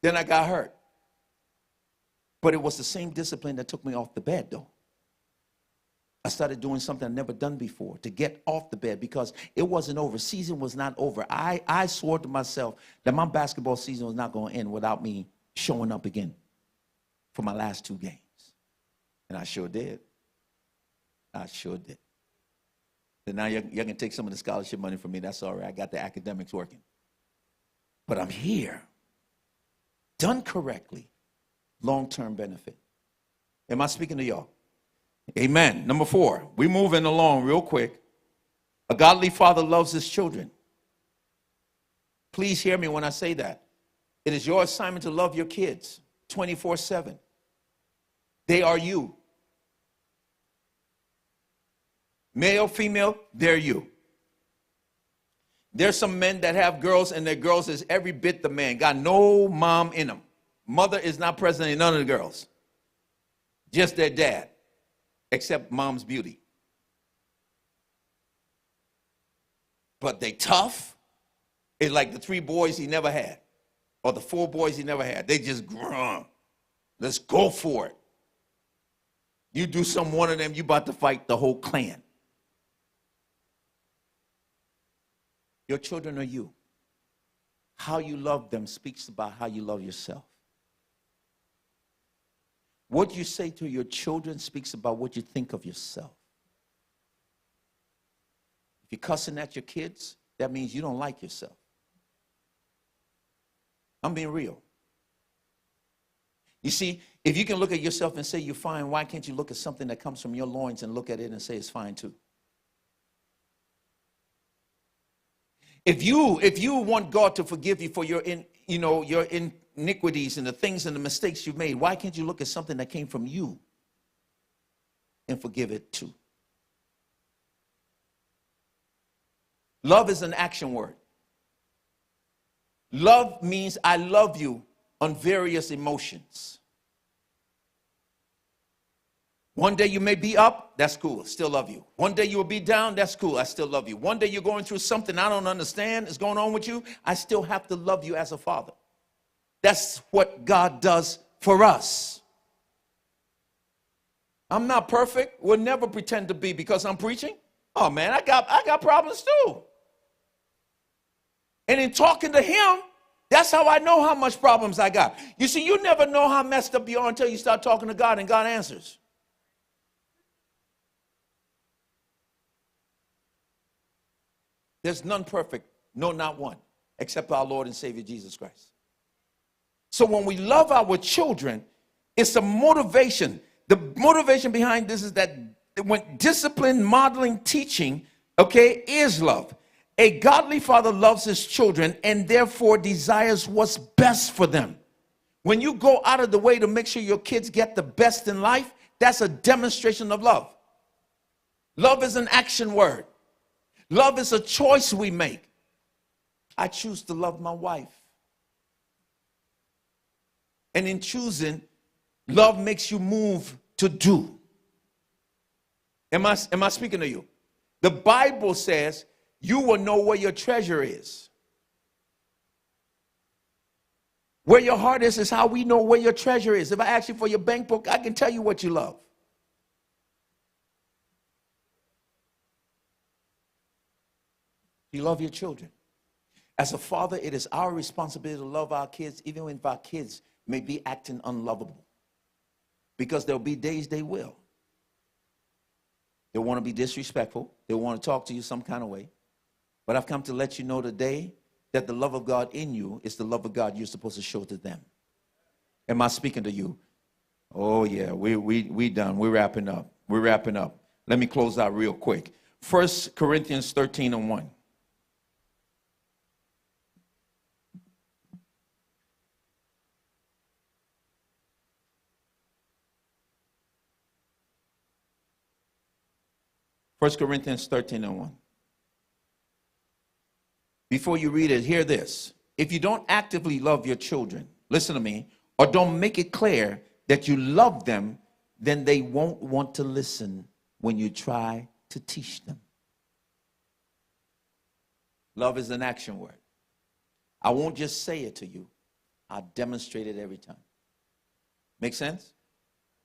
Then I got hurt. But it was the same discipline that took me off the bed, though. I started doing something I'd never done before to get off the bed because it wasn't over. Season was not over. I swore to myself that my basketball season was not going to end without me showing up again for my last 2 games. And I sure did. I sure did. So now you can take some of the scholarship money from me. That's all right. I got the academics working. But I'm here. Done correctly. Long-term benefit. Am I speaking to y'all? Amen. Number 4, we moving along real quick. A godly father loves his children. Please hear me when I say that. It is your assignment to love your kids 24/7. They are you. Male, female, they're you. There's some men that have girls and their girls is every bit the man. Got no mom in them. Mother is not present in none of the girls. Just their dad. Except mom's beauty. But they tough. It's like the 3 boys he never had. Or the 4 boys he never had. They just grunt. Let's go for it. You do some one of them, you about to fight the whole clan. Your children are you. How you love them speaks about how you love yourself. What you say to your children speaks about what you think of yourself. If you're cussing at your kids, that means you don't like yourself. I'm being real. You see, if you can look at yourself and say you're fine, why can't you look at something that comes from your loins and look at it and say it's fine too? If you want God to forgive you for your iniquities and the things and the mistakes you've made, why can't you look at something that came from you and forgive it too? Love is an action word. Love means I love you on various emotions. One day you may be up, that's cool, still love you. One day you will be down, that's cool, I still love you. One day you're going through something I don't understand is going on with you, I still have to love you as a father. That's what God does for us. I'm not perfect, will never pretend to be because I'm preaching. Oh man, I got problems too. And in talking to him, that's how I know how much problems I got. You see, you never know how messed up you are until you start talking to God and God answers. There's none perfect, no, not one, except our Lord and Savior Jesus Christ. So when we love our children, it's a motivation. The motivation behind this is that when discipline, modeling, teaching, okay, is love. A godly father loves his children and therefore desires what's best for them. When you go out of the way to make sure your kids get the best in life, that's a demonstration of love. Love is an action word. Love is a choice we make. I choose to love my wife. And in choosing, love makes you move to do. Am I speaking to you? The Bible says you will know where your treasure is. Where your heart is how we know where your treasure is. If I ask you for your bank book, I can tell you what you love. You love your children. As a father, it is our responsibility to love our kids, even if our kids may be acting unlovable. because there'll be days they will. They'll want to be disrespectful. They'll want to talk to you some kind of way. But I've come to let you know today that the love of God in you is the love of God you're supposed to show to them. Am I speaking to you? Oh, yeah, we done. We're wrapping up. We're wrapping up. Let me close out real quick. 1 Corinthians 13:1. 1 Corinthians 13:1. Before you read it, hear this. If you don't actively love your children, listen to me, or don't make it clear that you love them, then they won't want to listen when you try to teach them. Love is an action word. I won't just say it to you. I'll demonstrate it every time. Make sense?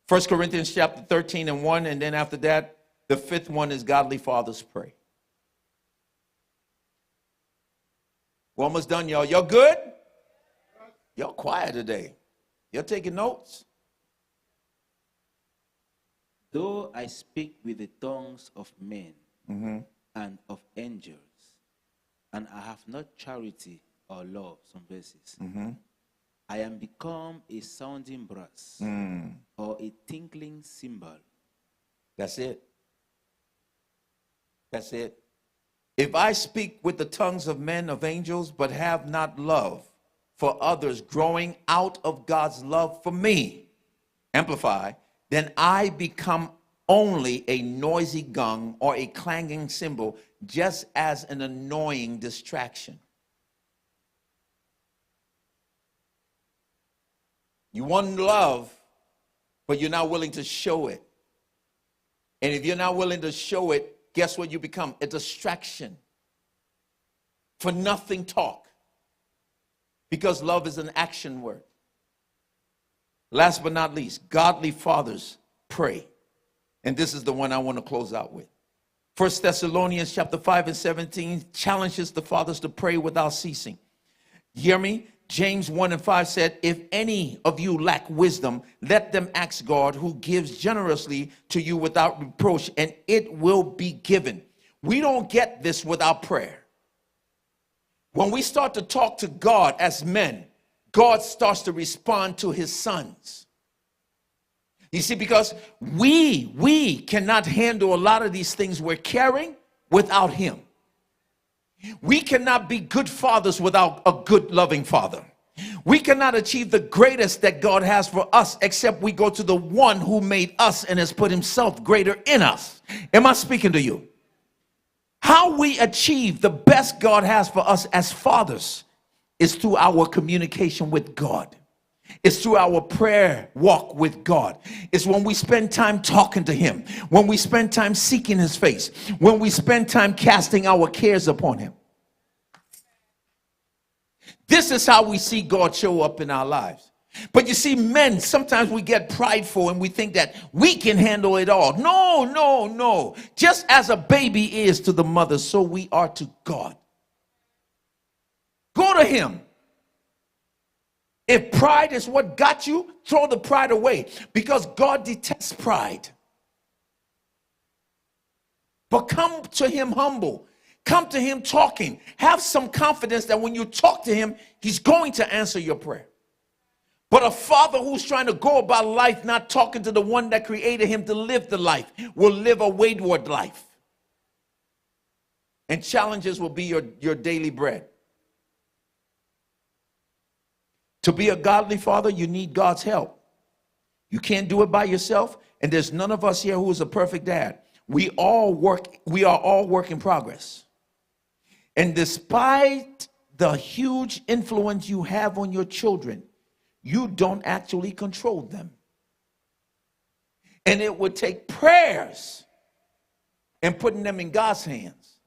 1 Corinthians chapter 13:1, and then after that, the fifth one is godly fathers pray. We're almost done, y'all. Y'all good? Y'all quiet today. Y'all taking notes? Though I speak with the tongues of men and of angels, and I have not charity or love, some verses, I am become a sounding brass or a tinkling cymbal. That's it. That's it. If I speak with the tongues of men, of angels, but have not love for others growing out of God's love for me, amplify, then I become only a noisy gong or a clanging cymbal, just as an annoying distraction. You want love, but you're not willing to show it. And if you're not willing to show it, guess what you become? A distraction. For nothing talk. Because love is an action word. Last but not least, godly fathers pray. And this is the one I want to close out with. 1 Thessalonians chapter 5:17 challenges the fathers to pray without ceasing. You hear me? James 1:5 said, if any of you lack wisdom, let them ask God, who gives generously to you without reproach, and it will be given. We don't get this without prayer. When we start to talk to God as men, God starts to respond to his sons. You see, because we cannot handle a lot of these things we're carrying without him. We cannot be good fathers without a good loving father. We cannot achieve the greatest that God has for us except we go to the one who made us and has put himself greater in us. Am I speaking to you? How we achieve the best God has for us as fathers is through our communication with God. It's through our prayer walk with God. It's when we spend time talking to him, when we spend time seeking his face, when we spend time casting our cares upon him. This is how we see God show up in our lives. But you see, men, sometimes we get prideful and we think that we can handle it all. No, no, no. Just as a baby is to the mother, so we are to God. Go to him. If pride is what got you, throw the pride away, because God detests pride. But come to him humble. Come to him talking. Have some confidence that when you talk to him, he's going to answer your prayer. But a father who's trying to go about life not talking to the one that created him to live the life will live a wayward life. And challenges will be your daily bread. To be a godly father, you need God's help. You can't do it by yourself, and there's none of us here who is a perfect dad. We are all work in progress. And despite the huge influence you have on your children, you don't actually control them. And it would take prayers and putting them in God's hands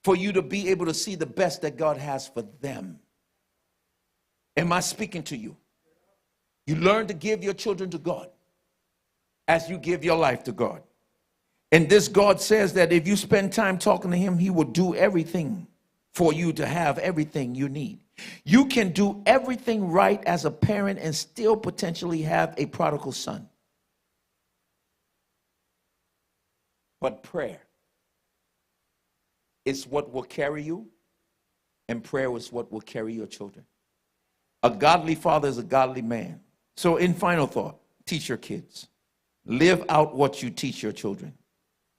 for you to be able to see the best that God has for them. Am I speaking to you? You learn to give your children to God as you give your life to God. And this God says that if you spend time talking to him, he will do everything for you to have everything you need. You can do everything right as a parent and still potentially have a prodigal son. But prayer is what will carry you, and prayer is what will carry your children. A godly father is a godly man. So in final thought, teach your kids. Live out what you teach your children.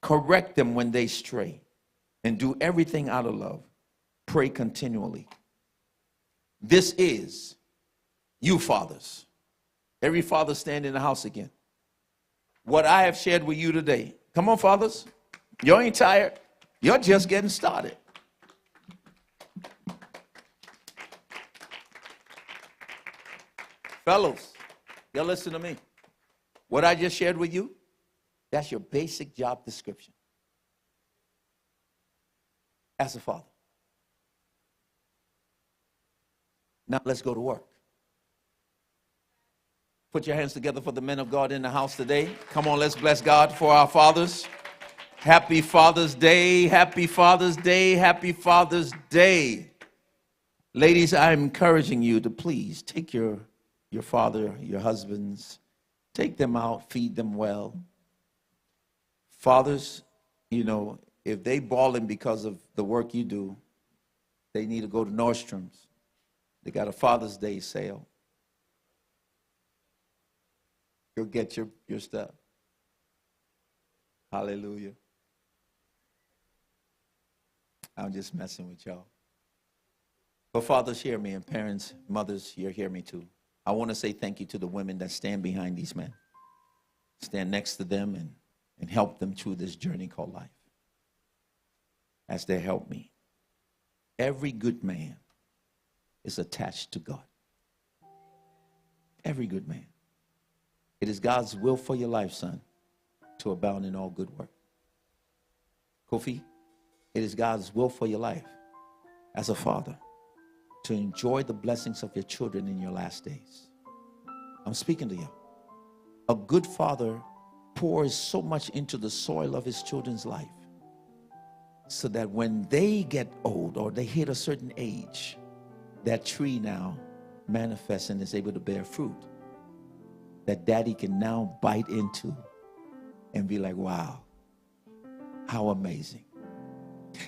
Correct them when they stray. And do everything out of love. Pray continually. This is you fathers. Every father stand in the house again. What I have shared with you today. Come on, fathers. You ain't tired. You're just getting started. Fellows, y'all listen to me. What I just shared with you, that's your basic job description as a father. Now let's go to work. Put your hands together for the men of God in the house today. Come on, let's bless God for our fathers. Happy Father's Day, happy Father's Day, happy Father's Day. Ladies, I'm encouraging you to please take your father, your husbands, take them out, feed them well. Fathers, you know, if they bawling because of the work you do, they need to go to Nordstrom's. They got a Father's Day sale. Go get your stuff. Hallelujah. I'm just messing with y'all. But fathers, hear me, and parents, mothers, you hear me too. I want to say thank you to the women that stand behind these men. Stand next to them and help them through this journey called life. As they help me. Every good man is attached to God. Every good man. It is God's will for your life, son, to abound in all good work. Kofi, it is God's will for your life as a father to enjoy the blessings of your children in your last days. I'm speaking to you. A good father pours so much into the soil of his children's life so that when they get old or they hit a certain age, that tree now manifests and is able to bear fruit that daddy can now bite into and be like, wow, how amazing.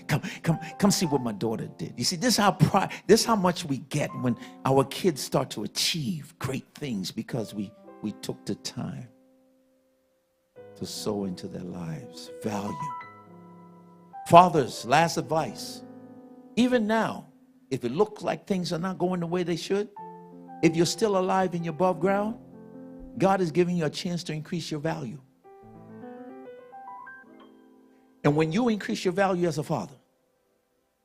Come see what my daughter did. You see, this is how much we get when our kids start to achieve great things because we took the time to sow into their lives value. Fathers, last advice. Even now, if it looks like things are not going the way they should, if you're still alive and you're above ground, God is giving you a chance to increase your value. And when you increase your value as a father,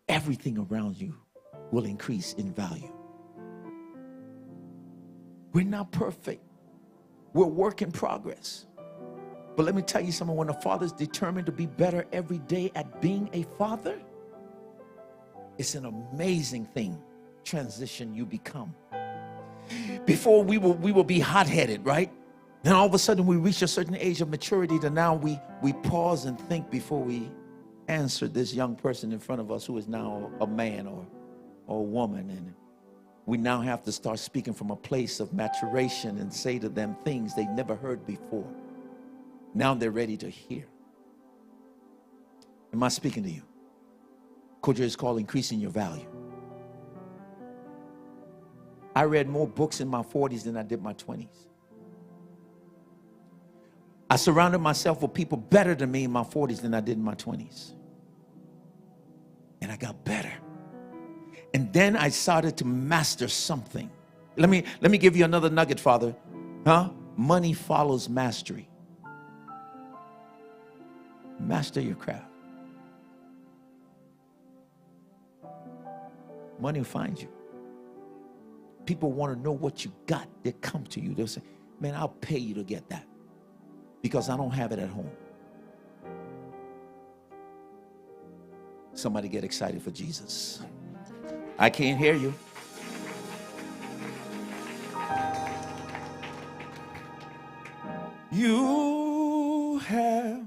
everything around you will increase in value. We're not perfect. We're work in progress. But let me tell you something, when a father is determined to be better every day at being a father, it's an amazing thing, transition you become. Before we will be hot-headed, right? Then all of a sudden we reach a certain age of maturity that now we pause and think before we answer this young person in front of us who is now a man or a woman. And we now have to start speaking from a place of maturation and say to them things they never heard before. Now they're ready to hear. Am I speaking to you? Kojo is called increasing your value. I read more books in my 40s than I did my 20s. I surrounded myself with people better than me in my 40s than I did in my 20s. And I got better. And then I started to master something. Let me give you another nugget, Father. Money follows mastery. Master your craft. Money will find you. People want to know what you got. They come to you. They'll say, man, I'll pay you to get that because I don't have it at home. Somebody get excited for Jesus. I can't hear you. You have